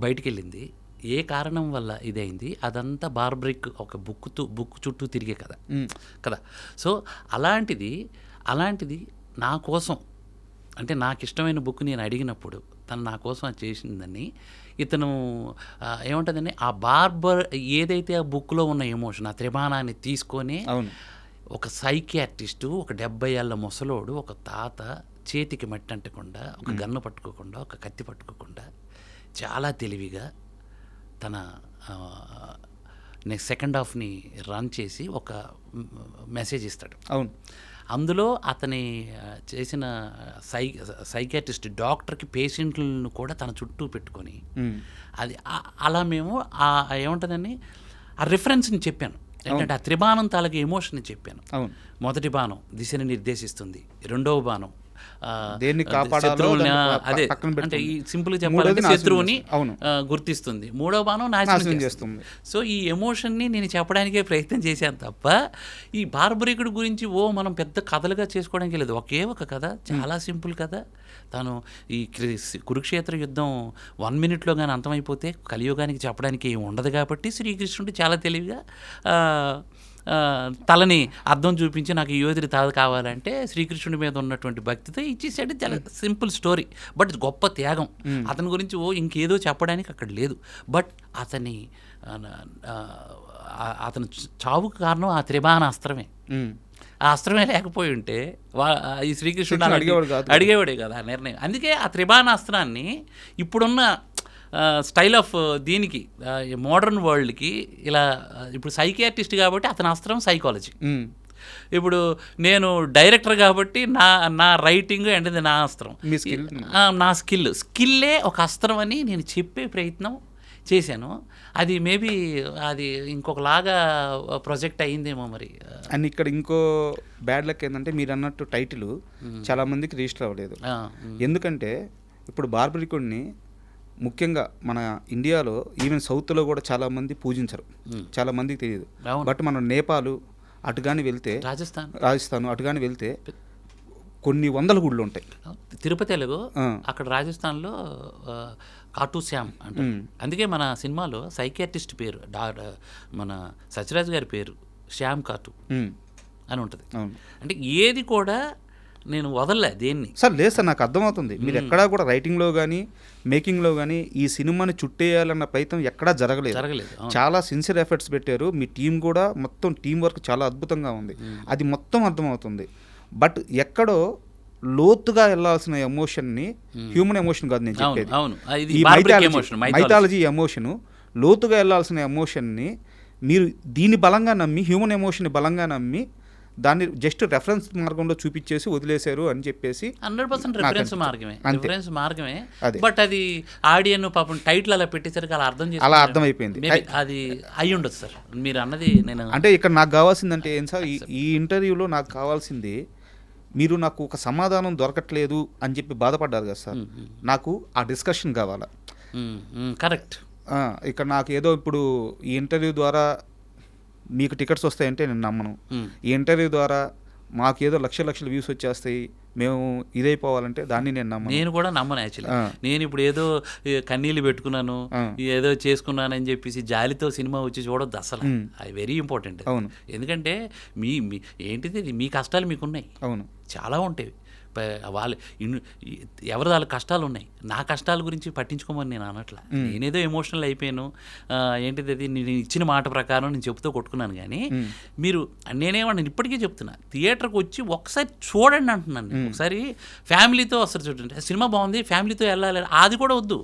బయటికి వెళ్ళింది, ఏ కారణం వల్ల ఇదైంది, అదంతా బార్బరిక్ ఒక బుక్ చుట్టూ తిరిగే కదా. సో అలాంటిది నా కోసం, అంటే నాకు ఇష్టమైన బుక్ నేను అడిగినప్పుడు తను నా కోసం అది చేసిందని, ఇతను ఏముంటుందని ఆ ఏదైతే ఆ బుక్లో ఉన్న ఎమోషన్, ఆ త్రిభానాన్ని తీసుకొని ఒక సైకియాట్రిస్టు, ఒక 70 ఏళ్ళ ముసలోడు, ఒక తాత చేతికి మట్టి అంటకుండా, ఒక గన్ను పట్టుకోకుండా, ఒక కత్తి పట్టుకోకుండా చాలా తెలివిగా తన నెక్స్ట్ సెకండ్ హాఫ్ని రన్ చేసి ఒక మెసేజ్ ఇస్తాడు. అవును. అందులో అతని చేసిన సైకియాట్రిస్ట్ డాక్టర్కి పేషెంట్లను కూడా తన చుట్టూ పెట్టుకొని అది అలా మేము ఏముంటుందని ఆ రిఫరెన్స్ని చెప్పాను. ఏంటంటే ఆ త్రిబాణం తాలూకు ఎమోషన్ని చెప్పాను. మొదటి బాణం దిశని నిర్దేశిస్తుంది, రెండవ బాణం దేన్ని కాపాడాలో అదే అంటే ఈ సింపుల్గా చెప్పాలంటే శత్రువుని గుర్తిస్తుంది, మూడవ బాణం నాశనం చేస్తుంది. సో ఈ ఎమోషన్ని నేను చెప్పడానికే ప్రయత్నం చేశాను తప్ప ఈ బార్బరికుడి గురించి మనం పెద్ద కథలుగా చేసుకోవడానికి లేదు. ఒకే ఒక కథ, చాలా సింపుల్ కథ. తను ఈ కురుక్షేత్ర యుద్ధం 1 minute కానీ అంతమైపోతే కలియుగానికి చెప్పడానికి ఏమి ఉండదు కాబట్టి శ్రీకృష్ణుడు చాలా తెలివిగా తలని అర్థం చూపించి నాకు ఈ యోధుడి తాత కావాలంటే శ్రీకృష్ణుడి మీద ఉన్నటువంటి భక్తితో ఇచ్చేసాడు. చాలా సింపుల్ స్టోరీ, బట్ గొప్ప త్యాగం. అతని గురించి ఇంకేదో చెప్పడానికి అక్కడ లేదు. బట్ అతని చావుకు కారణం ఆ త్రిబాణ అస్త్రమే. ఆ అస్త్రమే లేకపోయి ఉంటే ఈ శ్రీకృష్ణుడు అడిగేవాడే కదా ఆ నిర్ణయం. అందుకే ఆ త్రిబాణ అస్త్రాన్ని ఇప్పుడున్న స్టైల్ ఆఫ్ దీనికి మోడర్న్ వరల్డ్కి ఇలా ఇప్పుడు సైకియాట్రిస్ట్ కాబట్టి అతని అస్త్రం సైకాలజీ. ఇప్పుడు నేను డైరెక్టర్ కాబట్టి నా రైటింగ్ అంటే నా అస్త్రం, నా స్కిల్లే ఒక అస్త్రం అని నేను చెప్పే ప్రయత్నం చేశాను. అది మేబీ అది ఇంకొకలాగా ప్రొజెక్ట్ అయ్యిందేమో మరి. అండ్ ఇక్కడ ఇంకో బ్యాడ్ లక్ ఏంటంటే మీరు అన్నట్టు టైటిల్ చాలామందికి రిజిస్టర్ అవ్వలేదు. ఎందుకంటే ఇప్పుడు బార్బరికుడిని ముఖ్యంగా మన ఇండియాలో ఈవెన్ సౌత్లో కూడా చాలామంది పూజించరు, చాలామందికి తెలియదు. బట్ మనం నేపాల్ అటు కానీ వెళ్తే, రాజస్థాన్ అటు కానీ వెళ్తే కొన్ని వందల గుళ్ళు ఉంటాయి. తిరుపతి ఎలాగో అక్కడ రాజస్థాన్లో కాటు శ్యామ్ అంటే, అందుకే మన సినిమాలో సైకియాట్రిస్ట్ పేరు మన సత్యరాజ్ గారి పేరు శ్యామ్ కాటు అని ఉంటుంది. అంటే ఏది కూడా నేను వదలలే దేన్ని. సార్ లేదు సార్, నాకు అర్థమవుతుంది. మీరు ఎక్కడా కూడా రైటింగ్లో కానీ మేకింగ్లో కానీ ఈ సినిమాని చుట్టేయాలన్న ప్రయత్నం ఎక్కడా జరగలేదు. చాలా సిన్సియర్ ఎఫర్ట్స్ పెట్టారు. మీ టీం కూడా మొత్తం టీం వర్క్ చాలా అద్భుతంగా ఉంది. అది మొత్తం అర్థమవుతుంది. బట్ ఎక్కడో లోతుగా వెళ్ళాల్సిన ఎమోషన్ని, హ్యూమన్ ఎమోషన్ కాదు నేను చెప్పేది, ఈ మైథాలజీ ఎమోషను, లోతుగా వెళ్ళాల్సిన ఎమోషన్ని మీరు దీన్ని బలంగా నమ్మి, హ్యూమన్ ఎమోషన్ని బలంగా నమ్మి దాన్ని జస్ట్ రెఫరెన్స్ మార్గంలో చూపించేసి వదిలేశారు అని చెప్పేసి. 100% రెఫరెన్స్ మార్గమే. బట్ అది ఆడియన్ పాపం టైటిల్ అలా పెట్టేసరికి అలా అర్థమైపోయింది. అది అయి ఉండదు సార్ మీరు అన్నది. నేను అంటే ఇక్కడ నాకు కావాల్సిందంటే ఏం సార్, ఈ ఇంటర్వ్యూలో నాకు కావాల్సింది మీరు నాకు ఒక సమాధానం దొరకట్లేదు అని చెప్పి బాధపడ్డారు కదా సార్, నాకు ఆ డిస్కషన్ కావాలా. కరెక్ట్. ఇక్కడ నాకు ఏదో ఇప్పుడు ఈ ఇంటర్వ్యూ ద్వారా మీకు టికెట్స్ వస్తాయంటే నేను నమ్మను. ఈ ఇంటర్వ్యూ ద్వారా మాకేదో లక్షల వ్యూస్ వచ్చేస్తాయి, మేము ఇదైపోవాలంటే దాన్ని నేను కూడా నమ్మను. యాక్చువల్లీ నేను ఇప్పుడు ఏదో కన్నీళ్ళు పెట్టుకున్నాను, ఏదో చేసుకున్నానని చెప్పేసి జాలితో సినిమా వచ్చి చూడొద్దు అసలు. అది వెరీ ఇంపార్టెంట్. అవును. ఎందుకంటే ఏంటిది మీ కష్టాలు మీకున్నాయి. అవును, చాలా ఉంటాయి. ఎవరి వాళ్ళ కష్టాలు ఉన్నాయి. నా కష్టాల గురించి పట్టించుకోమని నేను అనట్లా. నేనేదో ఎమోషనల్ అయిపోయాను. ఏంటిది అది నేను ఇచ్చిన మాట ప్రకారం నేను చెబుతూ కొట్టుకున్నాను. కానీ మీరు నేనేమన్నా ఇప్పటికీ చెప్తున్నా, థియేటర్కి వచ్చి ఒకసారి చూడండి అంటున్నాను. ఒకసారి ఫ్యామిలీతో వస్తారు చూడండి, సినిమా బాగుంది ఫ్యామిలీతో వెళ్ళాలి, అది కూడా వద్దు.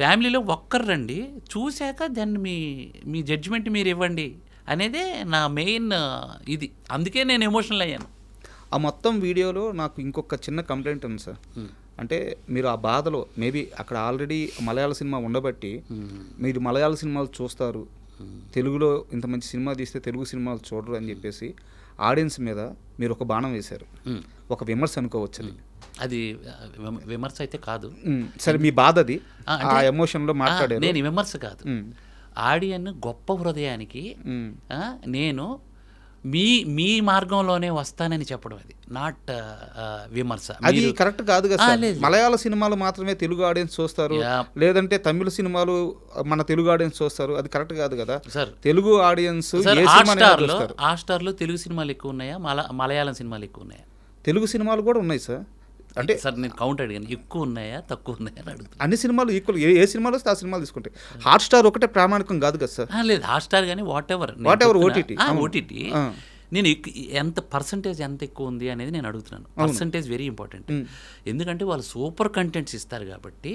ఫ్యామిలీలో ఒక్కరు రండి, చూశాక దాన్ని మీ జడ్జిమెంట్ మీరు ఇవ్వండి అనేదే నా మెయిన్ ఇది. అందుకే నేను ఎమోషనల్ అయ్యాను. ఆ మొత్తం వీడియోలో నాకు ఇంకొక చిన్న కంప్లైంట్ ఉంది సార్. అంటే మీరు ఆ బాధలో మేబీ అక్కడ ఆల్రెడీ మలయాళ సినిమా ఉండబట్టి మీరు మలయాళ సినిమాలు చూస్తారు, తెలుగులో ఇంత మంచి సినిమా తీస్తే తెలుగు సినిమాలు చూడరు అని చెప్పేసి ఆడియన్స్ మీద మీరు ఒక బాణం వేశారు. ఒక విమర్శ అనుకోవచ్చు అది. అది విమర్శ అయితే కాదు. సరే, మీ బాధ అది, ఆ ఎమోషన్లో మాట్లాడారు. నేను విమర్శ కాదు, ఆడియన్ గొప్ప హృదయానికి నేను మీ మార్గంలోనే వస్తానని చెప్పడం, అది నాట్ విమర్శ. అది కరెక్ట్ కాదు కదా. మలయాళ సినిమాలు మాత్రమే తెలుగు ఆడియన్స్ చూస్తారు, లేదంటే తమిళ సినిమాలు మన తెలుగు ఆడియన్స్ చూస్తారు, అది కరెక్ట్ కాదు కదా సార్. తెలుగు ఆడియన్స్ హాట్‌స్టార్లో తెలుగు సినిమాలు ఎక్కువ ఉన్నాయా, మలయాళం సినిమాలు ఎక్కువ ఉన్నాయా? తెలుగు సినిమాలు కూడా ఉన్నాయి సార్. అంటే సార్ నేను కౌంట్ అడిగాను, ఎక్కువ ఉన్నాయా తక్కువ ఉన్నాయా అని అడుగుతాను. అన్ని సినిమాలు ఈక్వల్, ఏ సినిమాలు వస్తే ఆ సినిమాలు తీసుకుంటాయి. హాట్‌స్టార్ ఒకటే ప్రామాణికం కాదు కదా సార్. లేదు, హాట్‌స్టార్ కానీ వాట్ ఎవర్ ఓటీటీ నేను ఎంత పర్సంటేజ్ ఎంత ఎక్కువ ఉంది అనేది నేను అడుగుతున్నాను. Percentage very important. ఎందుకంటే వాళ్ళు సూపర్ కంటెంట్స్ ఇస్తారు కాబట్టి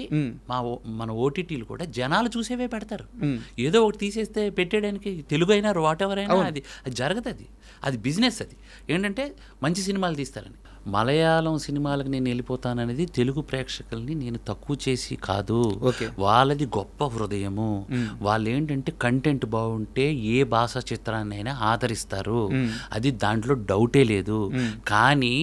మన ఓటీటీలు కూడా జనాలు చూసేవే పెడతారు. ఏదో ఒకటి తీసేస్తే పెట్టేయడానికి తెలుగు అయినా వాట్ ఎవర్ అయినా అది జరగదు. అది బిజినెస్. అది ఏంటంటే మంచి సినిమాలు తీస్తారని. మలయాళం సినిమాలకు నేను వెళ్ళిపోతాననేది తెలుగు ప్రేక్షకుల్ని నేను తక్కువ చేసి కాదు. వాళ్ళది గొప్ప హృదయము. వాళ్ళు ఏంటంటే కంటెంట్ బాగుంటే ఏ భాషా చిత్రాన్నైనా ఆదరిస్తారు. అది దాంట్లో డౌటే లేదు. కానీ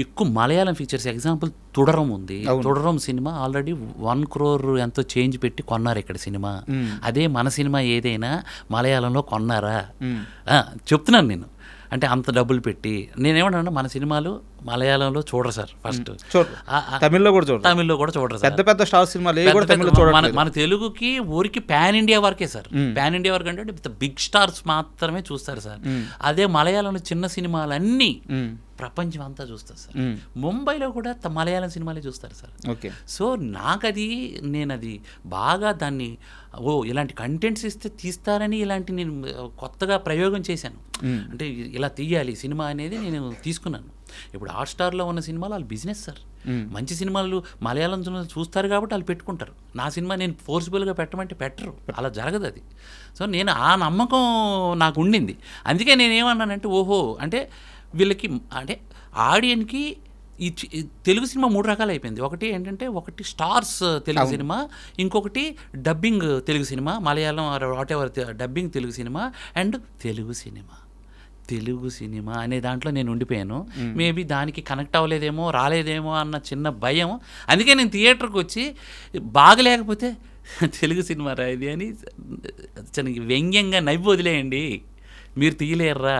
ఎక్కువ మలయాళం ఫీచర్స్ ఎగ్జాంపుల్ తుడరం ఉంది. తుడరం సినిమా ఆల్రెడీ 1 crore ఎంతో చేంజ్ పెట్టి కొన్నారు ఇక్కడ సినిమా. అదే మన సినిమా ఏదైనా మలయాళంలో కొన్నారా? చెప్తున్నాను నేను. అంటే అంత డబ్బులు పెట్టి నేనేమంటాను, మన సినిమాలు మలయాళంలో చూడరు సార్. ఫస్ట్ తమిళ్లో కూడా చూడరు సార్. పెద్ద పెద్ద స్టార్ సినిమాలు మన తెలుగుకి ఊరికి పాన్ ఇండియా వరకే సార్. పాన్ ఇండియా వరకు అంటే బిగ్ స్టార్స్ మాత్రమే చూస్తారు సార్. అదే మలయాళంలో చిన్న సినిమాలన్నీ ప్రపంచం అంతా చూస్తారు సార్. ముంబైలో కూడా మలయాళం సినిమాలే చూస్తారు సార్. సో నేను అది బాగా దాన్ని ఇలాంటి కంటెంట్స్ ఇస్తే తీస్తారని ఇలాంటి నేను కొత్తగా ప్రయోగం చేశాను. అంటే ఇలా తీయాలి సినిమా అనేది నేను తీసుకున్నాను. ఇప్పుడు హాట్స్టార్లో ఉన్న సినిమాలు వాళ్ళు బిజినెస్ సార్. మంచి సినిమాలు మలయాళం చూస్తారు కాబట్టి వాళ్ళు పెట్టుకుంటారు. నా సినిమా నేను ఫోర్స్ఫుల్గా పెట్టమంటే పెట్టరు. అలా జరగదు అది. సో నేను ఆ నమ్మకం నాకు ఉండింది. అందుకే నేనేమన్నానంటే అంటే వీళ్ళకి అంటే ఆడియన్కి ఈ తెలుగు సినిమా 3 రకాలు అయిపోయింది. ఒకటి స్టార్స్ తెలుగు సినిమా, ఇంకొకటి dubbing Telugu cinema, Malayalam what ever dubbing Telugu cinema, and Telugu cinema అనే దాంట్లో నేను ఉండిపోయాను. మేబీ దానికి కనెక్ట్ అవ్వలేదేమో, రాలేదేమో అన్న చిన్న భయం. అందుకే నేను థియేటర్కి వచ్చి బాగలేకపోతే తెలుగు సినిమా రా ఇది అని వ్యంగ్యంగా నవ్వి వదిలేయండి, మీరు తీయలేర్రా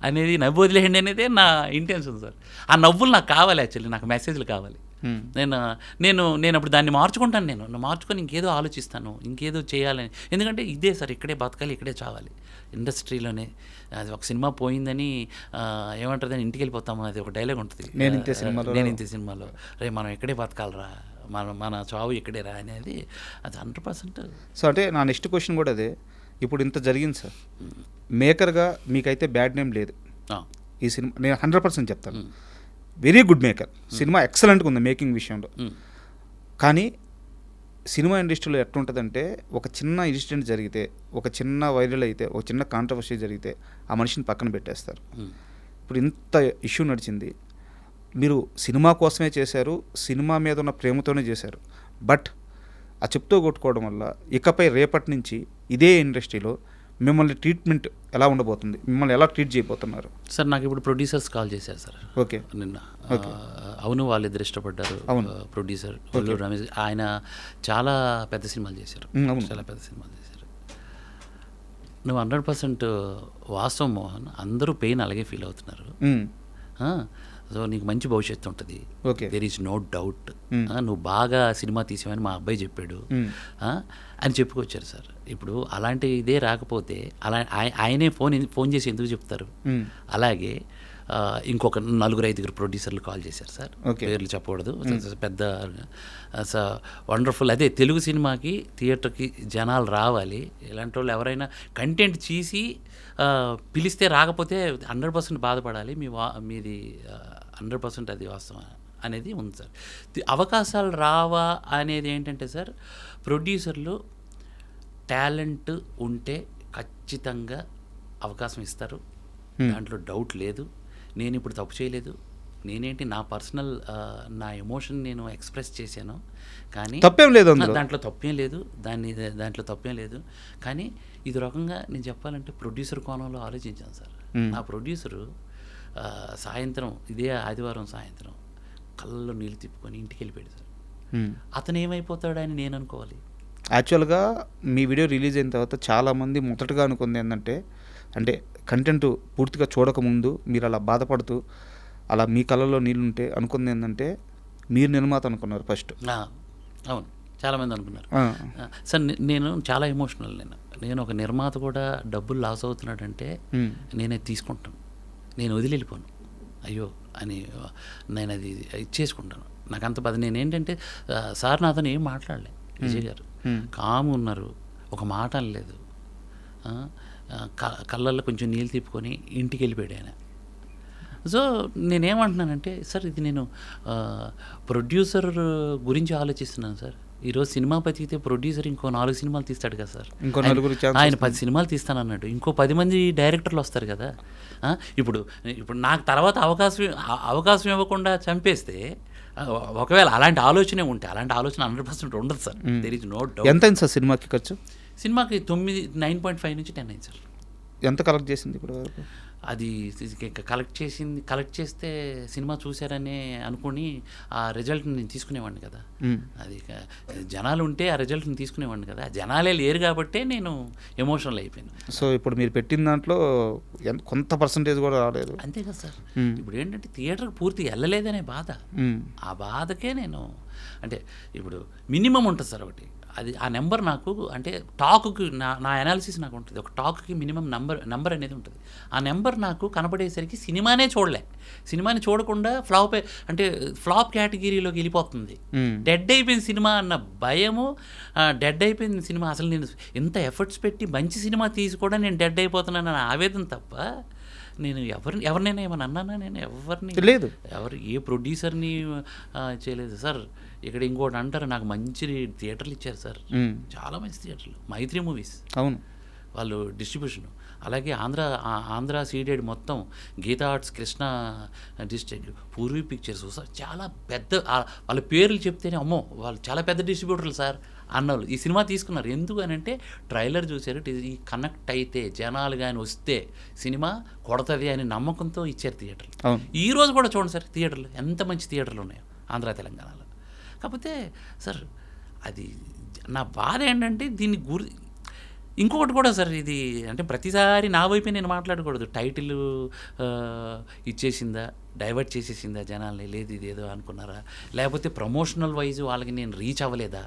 అనేది నవ్వు వదిలేయండి అనేదే నా ఇంటెన్షన్ సార్. ఆ నవ్వులు నాకు కావాలి. యాక్చువల్లీ నాకు మెసేజ్లు కావాలి. నేను అప్పుడు దాన్ని మార్చుకుంటాను. నేను మార్చుకొని ఇంకేదో ఆలోచిస్తాను, ఇంకేదో చేయాలని. ఎందుకంటే ఇదే సార్, ఇక్కడే బతకాలి, ఇక్కడే చావాలి ఇండస్ట్రీలోనే. అది ఒక సినిమా పోయిందని ఏమంటారు, ఇంటికి వెళ్ళిపోతాము అది ఒక డైలాగ్ ఉంటుంది నేను ఇంతే సినిమాలో. రే మనం ఇక్కడే బతకాలరా, మన చావు ఇక్కడేరా అనేది అది 100%. సో అంటే నా నెక్స్ట్ క్వశ్చన్ కూడా అదే. ఇప్పుడు ఇంత జరిగింది సార్, మేకర్గా మీకైతే బ్యాడ్ నేమ్ లేదు ఈ సినిమా. నేను 100% చెప్తాను, వెరీ గుడ్ మేకర్. సినిమా ఎక్సలెంట్గా ఉంది మేకింగ్ విషయంలో. కానీ సినిమా ఇండస్ట్రీలో ఎట్లుంటుందంటే, ఒక చిన్న ఇన్సిడెంట్ జరిగితే, ఒక చిన్న వైరల్ అయితే, ఒక చిన్న కాంట్రవర్సీ జరిగితే ఆ మనిషిని పక్కన పెట్టేస్తారు. ఇప్పుడు ఇంత ఇష్యూ నడిచింది, మీరు సినిమా కోసమే చేశారు, సినిమా మీద ఉన్న ప్రేమతోనే చేశారు. బట్ ఆ చెప్తూ కొట్టుకోవడం వల్ల ఇకపై రేపటి నుంచి ఇదే ఇండస్ట్రీలో మిమ్మల్ని ట్రీట్మెంట్ ఎలా ఉండబోతుంది, మిమ్మల్ని ఎలా ట్రీట్ చేయబోతున్నారు సార్? నాకు ఇప్పుడు ప్రొడ్యూసర్స్ కాల్ చేశారు సార్ నిన్న. అవును, వాళ్ళిద్దరు ఇష్టపడ్డారు. ప్రొడ్యూసర్ రమేష్, ఆయన చాలా పెద్ద సినిమాలు చేశారు. నువ్వు 100% వాస్తవం మోహన్. అందరూ పెయిన్ అలాగే ఫీల్ అవుతున్నారు. సో నీకు మంచి భవిష్యత్తు ఉంటుంది, దెర్ ఈజ్ నో డౌట్. నువ్వు బాగా సినిమా తీసావని మా అబ్బాయి చెప్పాడు అని చెప్పుకొచ్చారు సార్. ఇప్పుడు అలాంటి ఇదే రాకపోతే ఆయనే ఫోన్ చేసి ఎందుకు చెప్తారు? అలాగే ఇంకొక 4-5 ప్రొడ్యూసర్లు కాల్ చేశారు సార్, పేర్లు చెప్పకూడదు, పెద్ద వండర్ఫుల్. అదే తెలుగు సినిమాకి థియేటర్కి జనాలు రావాలి. ఇలాంటి వాళ్ళు ఎవరైనా కంటెంట్ చేసి పిలిస్తే రాకపోతే 100% బాధపడాలి. మీది 100% అది వాస్తవం అనేది ఉంది సార్. అవకాశాలు రావా అనేది ఏంటంటే సార్, ప్రొడ్యూసర్లు టాలెంట్ ఉంటే ఖచ్చితంగా అవకాశం ఇస్తారు, దాంట్లో డౌట్ లేదు. నేను ఇప్పుడు తప్పు చేయలేదు. నేనేంటి నా పర్సనల్ నా ఎమోషన్ నేను ఎక్స్ప్రెస్ చేశాను, కానీ తప్పేం లేదు, దాంట్లో తప్పేం లేదు, దాంట్లో తప్పేం లేదు. కానీ ఇది రకంగా నేను చెప్పాలంటే ప్రొడ్యూసర్ కోణంలో ఆలోచించాను సార్. నా ప్రొడ్యూసరు సాయంత్రం, ఇదే ఆదివారం సాయంత్రం కళ్ళలో నీళ్ళు తిప్పుకొని ఇంటికి వెళ్ళిపోయాడు సార్. అతను ఏమైపోతాడని నేను అనుకోవాలి. యాక్చువల్గా మీ వీడియో రిలీజ్ అయిన తర్వాత చాలామంది మొదటగా అనుకుంది ఏంటంటే, అంటే కంటెంట్ పూర్తిగా చూడకముందు మీరు అలా బాధపడుతూ అలా మీ కళ్ళలో నీళ్ళుంటే అనుకుంది ఏంటంటే మీరు నిర్మాత అనుకున్నారు ఫస్ట్. అవును, చాలామంది అనుకున్నారు సార్. నేను చాలా ఎమోషనల్. నేను ఒక నిర్మాత కూడా డబ్బులు లాస్ అవుతున్నాడంటే నేనే తీసుకుంటాను, నేను వదిలిపోను అయ్యో అని, నేను అది ఇచ్చేసుకుంటాను. నాకు అంత బాధ. నేనేంటంటే సార్ నాతో ఏం మాట్లాడలే, విజయ్ గారు కాము ఉన్నారు, ఒక మాట అనలేదు. కళ్ళల్లో కొంచెం నీళ్ళు తిప్పుకొని ఇంటికి వెళ్ళిపోయాడు ఆయన. సో నేనేమంటున్నానంటే సార్ ఇది నేను ప్రొడ్యూసర్ గురించి ఆలోచిస్తున్నాను సార్. ఈరోజు సినిమా బతికితే ప్రొడ్యూసర్ ఇంకో 4 సినిమాలు తీస్తాడు కదా సార్. ఇంకో నలుగురు ఆయన 10 సినిమాలు తీస్తానన్నాడు, ఇంకో 10 మంది డైరెక్టర్లు వస్తారు కదా. ఇప్పుడు నాకు తర్వాత అవకాశం ఇవ్వకుండా చంపేస్తే, ఒకవేళ అలాంటి ఆలోచనే ఉంటే, అలాంటి ఆలోచన 100% ఉండదు sir. There is no doubt. ఎంత అయింది సార్ సినిమాకి ఖర్చు? సినిమాకి 9.5 నుంచి 10 అయింది సార్. ఎంత కలెక్ట్ చేసింది ఇప్పుడు వరకు? అది కలెక్ట్ చేస్తే సినిమా చూశారనే అనుకుని ఆ రిజల్ట్ని నేను తీసుకునేవాడిని కదా. అది జనాలు ఉంటే ఆ రిజల్ట్ని తీసుకునేవాడిని కదా. జనాలే లేరు కాబట్టే నేను ఎమోషనల్ అయిపోయాను. సో ఇప్పుడు మీరు పెట్టిన దాంట్లో కొంత పర్సంటేజ్ కూడా రాలేదు. అంతే కదా సార్. ఇప్పుడు ఏంటంటే థియేటర్కి పూర్తి వెళ్ళలేదనే బాధ. ఆ బాధకే నేను అంటే ఇప్పుడు మినిమం ఉంటుంది సార్ ఒకటి. అది ఆ నెంబర్ నాకు అంటే టాక్కి నా అనాలిసిస్ నాకు ఉంటుంది. ఒక టాక్కి మినిమం నెంబర్ అనేది ఉంటుంది. ఆ నెంబర్ నాకు కనపడేసరికి సినిమానే సినిమాని చూడకుండా ఫ్లాప్ కేటగిరీలోకి వెళ్ళిపోతుంది. డెడ్ అయిపోయిన సినిమా అన్న భయము, డెడ్ అయిపోయిన సినిమా అసలు నేను ఎంత ఎఫర్ట్స్ పెట్టి మంచి సినిమా తీసి కూడా నేను డెడ్ అయిపోతున్నానన్న ఆవేదన తప్ప నేను ఎవరినైనా ఏమన్నా అన్నానా? నేను ఎవరిని లేదు, ఏ ప్రొడ్యూసర్ని చేయలేదు సార్. ఇక్కడ ఇంకోటి అంటారు, నాకు మంచి థియేటర్లు ఇచ్చారు సార్, చాలా మంచి థియేటర్లు. మైత్రి మూవీస్, అవును, వాళ్ళు డిస్ట్రిబ్యూషన్. అలాగే ఆంధ్ర సీడెడ్ మొత్తం, Geetha Arts, Krishna district, Poorvi Pictures, చాలా పెద్ద వాళ్ళ పేర్లు చెప్తేనే అమ్మో వాళ్ళు చాలా పెద్ద డిస్ట్రిబ్యూటర్లు సార్ అన్నోళ్ళు ఈ సినిమా తీసుకున్నారు. ఎందుకు అని అంటే ట్రైలర్ చూశారు, ఈ కనెక్ట్ అయితే జనాలు కానీ వస్తే సినిమా కొడతది అని నమ్మకంతో ఇచ్చారు థియేటర్లు. ఈ రోజు కూడా చూడండి సార్ థియేటర్లు ఎంత మంచి థియేటర్లు ఉన్నాయో ఆంధ్ర తెలంగాణలో. కాకపోతే సార్ అది నా బాధ ఏంటంటే దీన్ని ఇంకొకటి కూడా సార్, ఇది అంటే ప్రతిసారి నా వైపే నేను మాట్లాడకూడదు. టైటిల్ ఇచ్చేసిందా, డైవర్ట్ చేసేసిందా జనాల్ని, లేదు ఇదేదో అనుకున్నారా, లేకపోతే ప్రమోషనల్ వైజ్ వాళ్ళకి నేను రీచ్ అవ్వలేదా,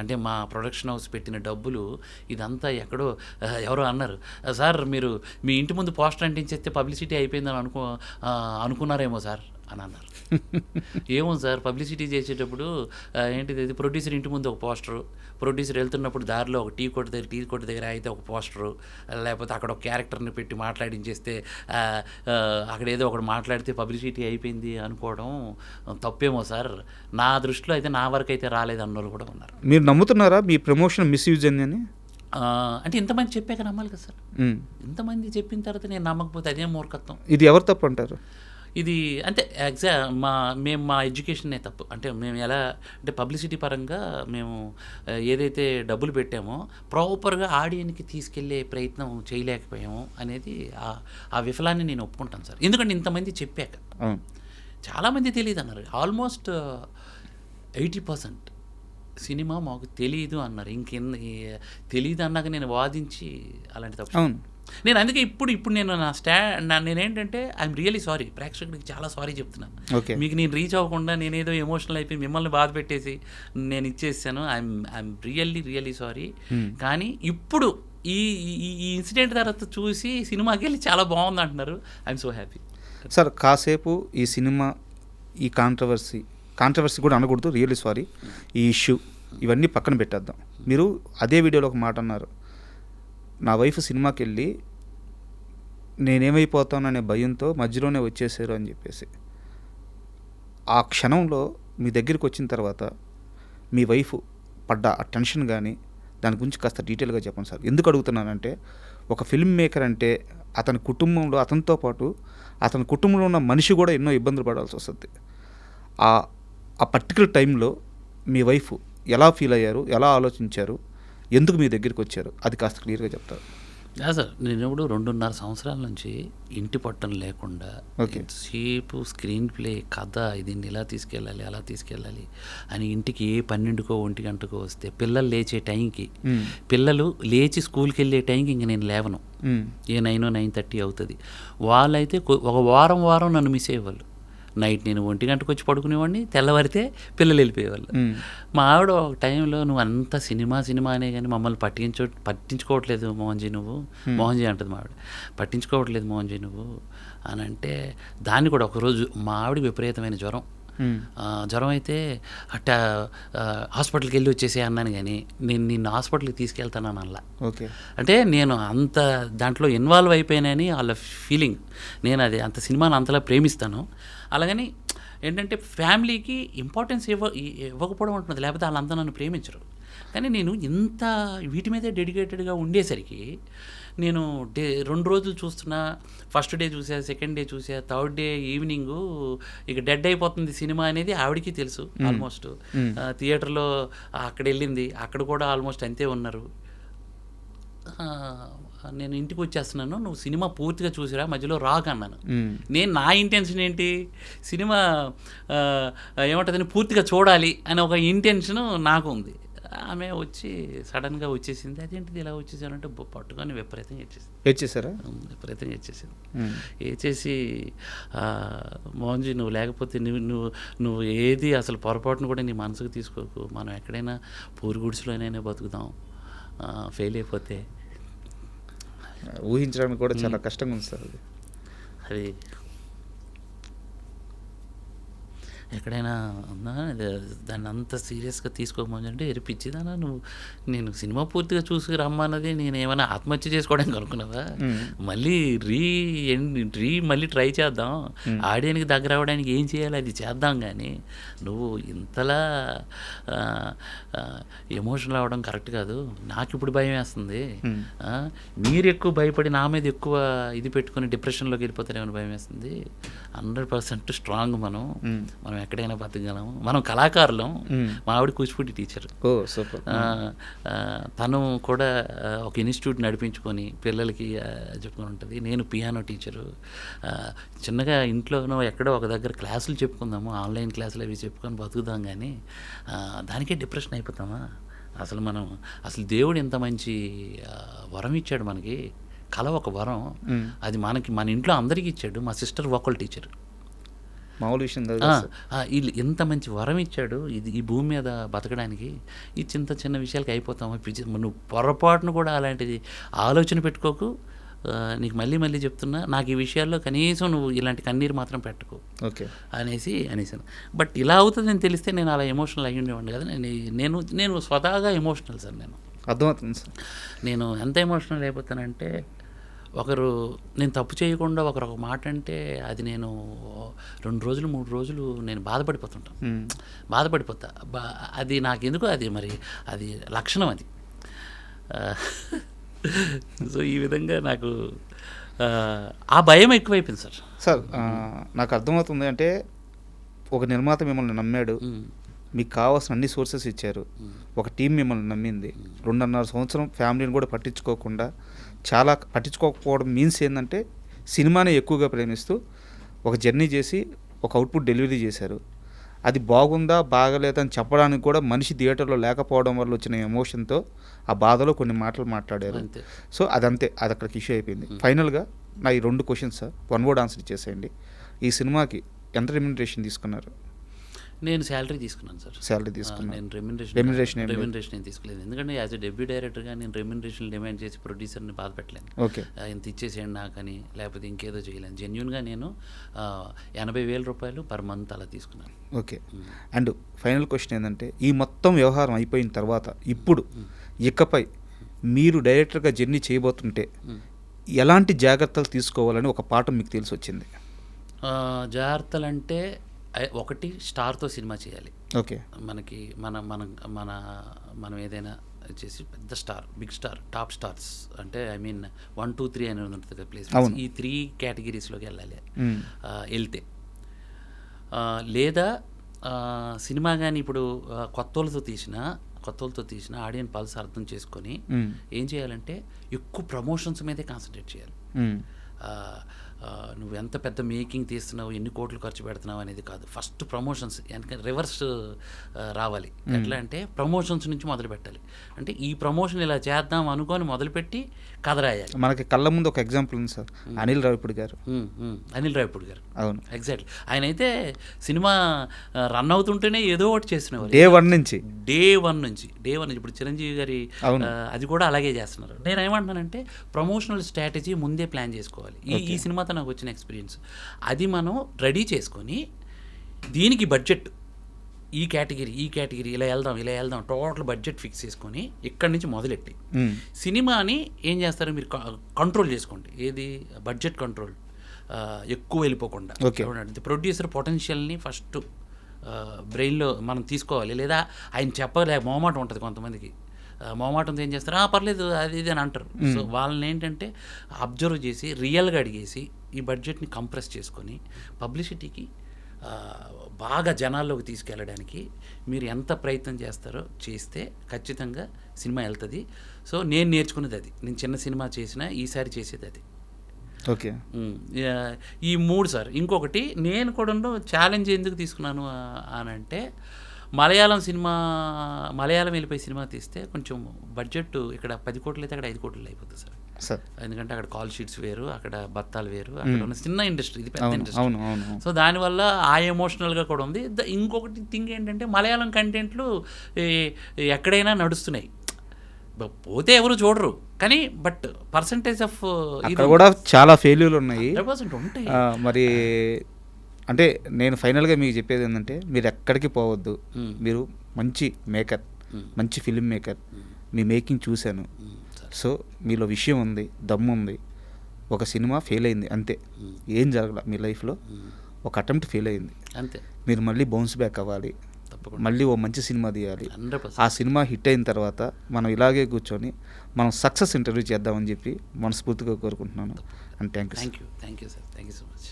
అంటే మా ప్రొడక్షన్ హౌస్ పెట్టిన డబ్బులు ఇదంతా ఎక్కడో ఎవరో అన్నారు సార్, మీరు మీ ఇంటి ముందు పోస్టర్ అంటించేస్తే పబ్లిసిటీ అయిపోయిందని అనుకున్నారేమో సార్ అని అన్నారు. ఏమో సార్, పబ్లిసిటీ చేసేటప్పుడు ఏంటిది, ప్రొడ్యూసర్ ఇంటి ముందు ఒక పోస్టరు, ప్రొడ్యూసర్ వెళ్తున్నప్పుడు దారిలో ఒక టీ కొట్టు దగ్గర అయితే ఒక పోస్టరు, లేకపోతే అక్కడ ఒక క్యారెక్టర్ని పెట్టి మాట్లాడించేస్తే అక్కడ ఏదో ఒకటి మాట్లాడితే పబ్లిసిటీ అయిపోయింది అనుకోవడం తప్పేమో సార్. నా దృష్టిలో అయితే నా వరకు అయితే రాలేదు అన్నోళ్ళు కూడా ఉన్నారు. మీరు నమ్ముతున్నారా మీ ప్రమోషన్ మిస్యూజ్ అని? అంటే ఇంతమంది చెప్పాక నమ్మాలి కదా సార్. ఇంతమంది చెప్పిన తర్వాత నేను నమ్మకపోతే అదే మూర్ఖత్వం. ఇది ఎవరు తప్పు అంటారు? ఇది అంతే మేము మా ఎడ్యుకేషన్నే తప్పు. అంటే మేము ఎలా అంటే పబ్లిసిటీ పరంగా మేము ఏదైతే డబ్బులు పెట్టామో ప్రాపర్గా ఆడియన్స్కి తీసుకెళ్లే ప్రయత్నం చేయలేకపోయాము అనేది ఆ విఫలాన్ని నేను ఒప్పుకుంటాను సార్. ఎందుకంటే ఇంతమంది చెప్పాక చాలామంది తెలియదు అన్నారు. ఆల్మోస్ట్ 80% సినిమా మాకు తెలియదు అన్నారు. ఇంకెంత తెలియదు అన్నాక నేను వాదించి అలాంటి తప్పు. నేను అందుకే ఇప్పుడు నేను నేనేంటంటే ఐఎమ్ రియలీ సారీ, ప్రేక్షకుడికి చాలా సారీ చెప్తున్నాను. మీకు నేను రీచ్ అవ్వకుండా నేనేదో ఎమోషనల్ అయిపోయి మిమ్మల్ని బాధ పెట్టేసి నేను ఇచ్చేసాను. I'm really sorry. కానీ ఇప్పుడు ఈ ఇన్సిడెంట్ తర్వాత చూసి సినిమాకి వెళ్ళి చాలా బాగుంది అంటున్నారు. I'm so happy sir. కాసేపు ఈ సినిమా, ఈ కాంట్రవర్సీ కూడా అనకూడదు, రియల్లీ సారీ, ఈ ఇష్యూ ఇవన్నీ పక్కన పెట్టేద్దాం. మీరు అదే వీడియోలో ఒక మాట అన్నారు, నా వైఫ్ సినిమాకి వెళ్ళి నేనేమైపోతాననే భయంతో మధ్యలోనే వచ్చేసారు అని చెప్పేసి. ఆ క్షణంలో మీ దగ్గరికి వచ్చిన తర్వాత మీ వైఫ్ పడ్డ ఆ టెన్షన్ కానీ దాని గురించి కాస్త డీటెయిల్గా చెప్పండి సార్. ఎందుకు అడుగుతున్నానంటే, ఒక ఫిల్మ్ మేకర్ అంటే అతని కుటుంబంలో, అతనితో పాటు అతని కుటుంబంలో ఉన్న మనిషి కూడా ఎన్నో ఇబ్బందులు పడాల్సి వస్తుంది. ఆ పర్టికులర్ టైంలో మీ వైఫ్ ఎలా ఫీల్ అయ్యారు, ఎలా ఆలోచించారు, ఎందుకు మీ దగ్గరికి వచ్చారు, అది కాస్త క్లియర్గా చెప్తారు. సార్, నేను ఇప్పుడు 2.5 సంవత్సరాల నుంచి ఇంటి పట్టం లేకుండా సేపు స్క్రీన్ ప్లే, కథ, దీన్ని ఇలా తీసుకెళ్ళాలి అలా తీసుకెళ్ళాలి అని ఇంటికి 12కో 1 గంటకో వస్తే పిల్లలు లేచే టైంకి, పిల్లలు లేచి స్కూల్కి వెళ్ళే టైంకి ఇంక నేను లేవను. 9:30 అవుతుంది. వాళ్ళైతే ఒక వారం నన్ను మిస్ అయ్యేవాళ్ళు. నైట్ నేను 1 గంటకు వచ్చి పడుకునేవాడిని, తెల్లవారితే పిల్లలు వెళ్ళిపోయేవాళ్ళు. మా ఆవిడ ఒక టైంలో, నువ్వు అంత సినిమా అనే కానీ మమ్మల్ని పట్టించుకోవట్లేదు మోహన్జీ అంటుంది మా ఆవిడ, పట్టించుకోవట్లేదు మోహన్జీ నువ్వు అని అంటే, దాన్ని కూడా ఒకరోజు మా ఆవిడ విపరీతమైన జ్వరం, జ్వరం అయితే హాస్పిటల్కి వెళ్ళి వచ్చేసే అన్నాను, కానీ నేను నిన్ను హాస్పిటల్కి తీసుకెళ్తానని అలా. ఓకే. అంటే నేను అంత దాంట్లో ఇన్వాల్వ్ అయిపోయానని వాళ్ళ ఫీలింగ్. నేను అది అంత సినిమాని అంతలా ప్రేమిస్తాను. అలాగని ఏంటంటే ఫ్యామిలీకి ఇంపార్టెన్స్ ఇవ్వకపోవడం ఉంటుంది, లేకపోతే వాళ్ళంతా నన్ను ప్రేమించరు. కానీ నేను ఇంత వీటి మీదే డెడికేటెడ్గా ఉండేసరికి నేను 2 రోజులు చూస్తున్నా, ఫస్ట్ డే చూసా, సెకండ్ డే చూసా, థర్డ్ డే ఈవినింగు ఇక డెడ్ అయిపోతుంది సినిమా అనేది ఆవిడకి తెలుసు. ఆల్మోస్ట్ థియేటర్లో అక్కడ వెళ్ళింది, అక్కడ కూడా ఆల్మోస్ట్ అంతే ఉన్నారు. నేను ఇంటికి వచ్చేస్తున్నాను, నువ్వు సినిమా పూర్తిగా చూసిరా, మధ్యలో రాక్ అన్నాను. నేను నా ఇంటెన్షన్ ఏంటి, సినిమా ఏమంటుందని పూర్తిగా చూడాలి అనే ఒక ఇంటెన్షన్ నాకు ఉంది. ఆమె వచ్చి సడన్గా వచ్చేసింది. అదేంటిది ఇలా వచ్చేసానంటే పట్టుకొని విపరీతంగా వచ్చేసారా? విపరీతంగా వచ్చేసింది. వేసేసి మోహన్జీ నువ్వు లేకపోతే నువ్వు ఏది అసలు పొరపాటును కూడా నీ మనసుకు తీసుకోకు, మనం ఎక్కడైనా పూరి గుడిసెలోనైనా బతుకుదాం, ఫెయిల్ అయిపోతే. ఊహించడానికి కూడా చాలా కష్టంగా ఉంది సార్ అది. ఎక్కడైనా దాన్ని అంత సీరియస్గా తీసుకోమంటే ఎరిపించిదానా నువ్వు, నేను సినిమా పూర్తిగా చూసి రమ్మన్నది నేను ఏమైనా ఆత్మహత్య చేసుకోవడానికి అనుకున్నావా? మళ్ళీ మళ్ళీ ట్రై చేద్దాం, ఆడియన్కి దగ్గర అవ్వడానికి ఏం చేయాలి అది చేద్దాం, కానీ నువ్వు ఇంతలా ఎమోషనల్ అవ్వడం కరెక్ట్ కాదు. నాకు ఇప్పుడు భయం వేస్తుంది, మీరు ఎక్కువ భయపడి నా మీద ఎక్కువ ఇది పెట్టుకుని డిప్రెషన్లోకి వెళ్ళిపోతారేమని భయం వేస్తుంది. 100% స్ట్రాంగ్ మనం ఎక్కడైనా బతకగలం, మనం కళాకారులం. మా ఆవిడ కూచిపూడి టీచర్, తను కూడా ఒక ఇన్స్టిట్యూట్ నడిపించుకొని పిల్లలకి చెప్పుకొని ఉంటుంది. నేను పియానో టీచరు. చిన్నగా ఇంట్లోనో ఎక్కడో ఒక దగ్గర క్లాసులు చెప్పుకుందాము, ఆన్లైన్ క్లాసులు అవి చెప్పుకొని బతుకుదాం, కానీ దానికే డిప్రెషన్ అయిపోతామా? అసలు దేవుడు ఎంత మంచి వరం ఇచ్చాడు మనకి. కళ ఒక వరం, అది మన ఇంట్లో అందరికీ ఇచ్చాడు. మా సిస్టర్ వోకల్ టీచర్, మామూలు విషయం వీళ్ళు ఎంత మంచి వరం ఇచ్చాడు ఈ భూమి మీద బతకడానికి. ఈ చిన్న విషయాలకి అయిపోతాము. నువ్వు పొరపాటును కూడా అలాంటిది ఆలోచన పెట్టుకోకు. నీకు మళ్ళీ చెప్తున్నా, నాకు ఈ విషయాల్లో కనీసం నువ్వు ఇలాంటి కన్నీరు మాత్రం పెట్టుకో అనేసాను. బట్ ఇలా అవుతుందని తెలిస్తే నేను అలా ఎమోషనల్ అయ్యి ఉండేవాడిని కదా. నేను స్వతహాగా ఎమోషనల్ సార్. నేను అర్థమవుతుంది సార్. నేను ఎంత ఎమోషనల్ అయిపోతానంటే, నేను తప్పు చేయకుండా ఒకరు ఒక మాట అంటే అది నేను 2 రోజులు 3 రోజులు నేను బాధపడిపోతా. అది నాకెందుకు, అది మరి అది లక్షణం అది. సో ఈ విధంగా నాకు ఆ భయం ఎక్కువైపోయింది సార్. నాకు అర్థమవుతుంది. అంటే ఒక నిర్మాత మిమ్మల్ని నమ్మాడు, మీకు కావాల్సిన అన్ని సోర్సెస్ ఇచ్చారు, ఒక టీం మిమ్మల్ని నమ్మింది, 2.5 సంవత్సరం ఫ్యామిలీని కూడా పట్టించుకోకపోవడం మీన్స్ ఏంటంటే సినిమాని ఎక్కువగా ప్రేమిస్తూ ఒక జర్నీ చేసి ఒక అవుట్పుట్ డెలివరీ చేశారు. అది బాగుందా బాగలేదని చెప్పడానికి కూడా మనిషి థియేటర్లో లేకపోవడం వల్ల వచ్చిన ఎమోషన్తో ఆ బాధలో కొన్ని మాటలు మాట్లాడారు. సో అది అక్కడికి ఇష్యూ అయిపోయింది. ఫైనల్గా నా ఈ 2 క్వశ్చన్స్ సార్, 1 వర్డ్ ఆన్సర్ ఇచ్చేసేయండి. ఈ సినిమాకి ఎంత రెమ్యునరేషన్ తీసుకున్నారు? నేను శాలరీ తీసుకున్నాను సార్. శాలరీ తీసుకున్నాను. నేను రెమ్యునరేషన్ ఏం తీసుకోలేదు. ఎందుకంటే యాజ్ ఎ డెబ్యూ డైరెక్టర్గా నేను రెమ్యునరేషన్ డిమాండ్ చేసి ప్రొడ్యూసర్ని బాధ పెట్టలేను. ఇంత ఇచ్చేసేయండి నాకని, లేకపోతే ఇంకేదో చేయలేను. జెన్యున్గా నేను 80,000 రూపాయలు పర్ మంత్ అలా తీసుకున్నాను. ఓకే. అండ్ ఫైనల్ క్వశ్చన్ ఏంటంటే, ఈ మొత్తం వ్యవహారం అయిపోయిన తర్వాత ఇప్పుడు ఇకపై మీరు డైరెక్టర్గా జర్నీ చేయబోతుంటే ఎలాంటి జాగ్రత్తలు తీసుకోవాలని ఒక పాఠం మీకు తెలిసి వచ్చింది? జాగ్రత్తలు అంటే, ఒకటి స్టార్తో సినిమా చేయాలి. ఓకే. మనకి మనం ఏదైనా చేసి పెద్ద star, big star, top stars అంటే 1, 2, 3 అనేది ఉంటుంది కదా ప్లేస్. ఈ 3 కేటగిరీస్లోకి వెళ్ళాలి. వెళ్తే లేదా సినిమా కానీ ఇప్పుడు కొత్తోళ్ళతో తీసిన ఆడియన్ పల్స్ అర్థం చేసుకొని ఏం చేయాలంటే ఎక్కువ ప్రమోషన్స్ మీదే కాన్సన్ట్రేట్ చేయాలి. నువ్వు ఎంత పెద్ద మేకింగ్ తీస్తున్నావు, ఎన్ని కోట్లు ఖర్చు పెడుతున్నావు అనేది కాదు. ఫస్ట్ ప్రమోషన్స్, ఎందుకంటే రివర్స్ రావాలి. ఎట్లా అంటే ప్రమోషన్స్ నుంచి మొదలు పెట్టాలి. అంటే ఈ ప్రమోషన్ ఇలా చేద్దాం అనుకొని మొదలుపెట్టి కథ రాయాలి. మనకి కళ్ళ ముందు ఒక ఎగ్జాంపుల్ ఉంది సార్, అనిల్ రావిపూడి గారు. అవును, ఎగ్జాక్ట్లీ. ఆయన అయితే సినిమా రన్ అవుతుంటేనే ఏదో ఒకటి చేస్తున్నారు. డే వన్ నుంచి ఇప్పుడు చిరంజీవి గారి అది కూడా అలాగే చేస్తున్నారు. నేను ఏమంటున్నానంటే ప్రమోషనల్ స్ట్రాటజీ ముందే ప్లాన్ చేసుకోవాలి. ఈ సినిమాతో నాకు వచ్చిన ఎక్స్పీరియన్స్ అది మనం రెడీ చేసుకొని దీనికి బడ్జెట్ ఈ కేటగిరీ ఇలా వెళ్దాం టోటల్ బడ్జెట్ ఫిక్స్ చేసుకొని ఇక్కడి నుంచి మొదలెట్టి సినిమాని ఏం చేస్తారు మీరు కంట్రోల్ చేసుకోండి. ఏది బడ్జెట్ కంట్రోల్, ఎక్కువ వెళ్ళిపోకుండా చూడండి. ప్రొడ్యూసర్ పొటెన్షియల్ని ఫస్ట్ బ్రెయిన్లో మనం తీసుకోవాలి. లేదా ఆయన చెప్పలే మొహమాటం ఉంటుంది కొంతమందికి. మొహమాటంతో ఏం చేస్తారు, పర్లేదు అది ఇది అని అంటారు. సో వాళ్ళని ఏంటంటే అబ్జర్వ్ చేసి రియల్గా అడిగేసి ఈ బడ్జెట్ని కంప్రెస్ చేసుకొని పబ్లిసిటీకి బాగా జనాల్లోకి తీసుకెళ్ళడానికి మీరు ఎంత ప్రయత్నం చేస్తారో చేస్తే ఖచ్చితంగా సినిమా వెళ్తుంది. సో నేను నేర్చుకున్నది అది. నేను చిన్న సినిమా చేసినా ఈసారి చేసేది అది. ఓకే, ఈ 3 సార్. ఇంకొకటి నేను కూడా ఛాలెంజ్ ఎందుకు తీసుకున్నాను అని అంటే, మలయాళం వెళ్ళిపోయి సినిమా తీస్తే కొంచెం బడ్జెట్ ఇక్కడ 10 కోట్లు అయితే అక్కడ 5 కోట్లు అయిపోతుంది సార్. ఎందుకంటే అక్కడ కాల్ షీట్స్ వేరు, అక్కడ బత్తాలు వేరు, అక్కడ ఉన్న చిన్న ఇండస్ట్రీ, ఇది పెద్ద ఇండస్ట్రీ. సో దానివల్ల ఆ ఎమోషనల్గా కూడా ఉంది. ఇంకొకటి థింగ్ ఏంటంటే మలయాళం కంటెంట్లు ఎక్కడైనా నడుస్తున్నాయి, పోతే ఎవరు చూడరు, కానీ బట్ పర్సంటేజ్ ఆఫ్ ఇక్కడ కూడా చాలా ఫెయిల్యూర్లు ఉన్నాయి. 100% ఉంటాయి. మరి అంటే నేను ఫైనల్గా మీకు చెప్పేది ఏంటంటే, మీరు ఎక్కడికి పోవద్దు. మీరు మంచి మేకర్, మంచి ఫిల్మ్ మేకర్, మీ మేకింగ్ చూశాను. సో మీలో విషయం ఉంది, దమ్ము ఉంది. ఒక సినిమా ఫెయిల్ అయింది అంతే, ఏం జరగల మీ లైఫ్లో. ఒక అటెంప్ట్ ఫెయిల్ అయింది అంతే. మీరు మళ్ళీ బౌన్స్ బ్యాక్ అవ్వాలి, మళ్ళీ ఓ మంచి సినిమా తీయాలి. ఆ సినిమా హిట్ అయిన తర్వాత మనం ఇలాగే కూర్చొని మనం సక్సెస్ ఇంటర్వ్యూ చేద్దామని చెప్పి మనస్ఫూర్తిగా కోరుకుంటున్నాను. And thank you sir. Thank you sir. Thank you so much.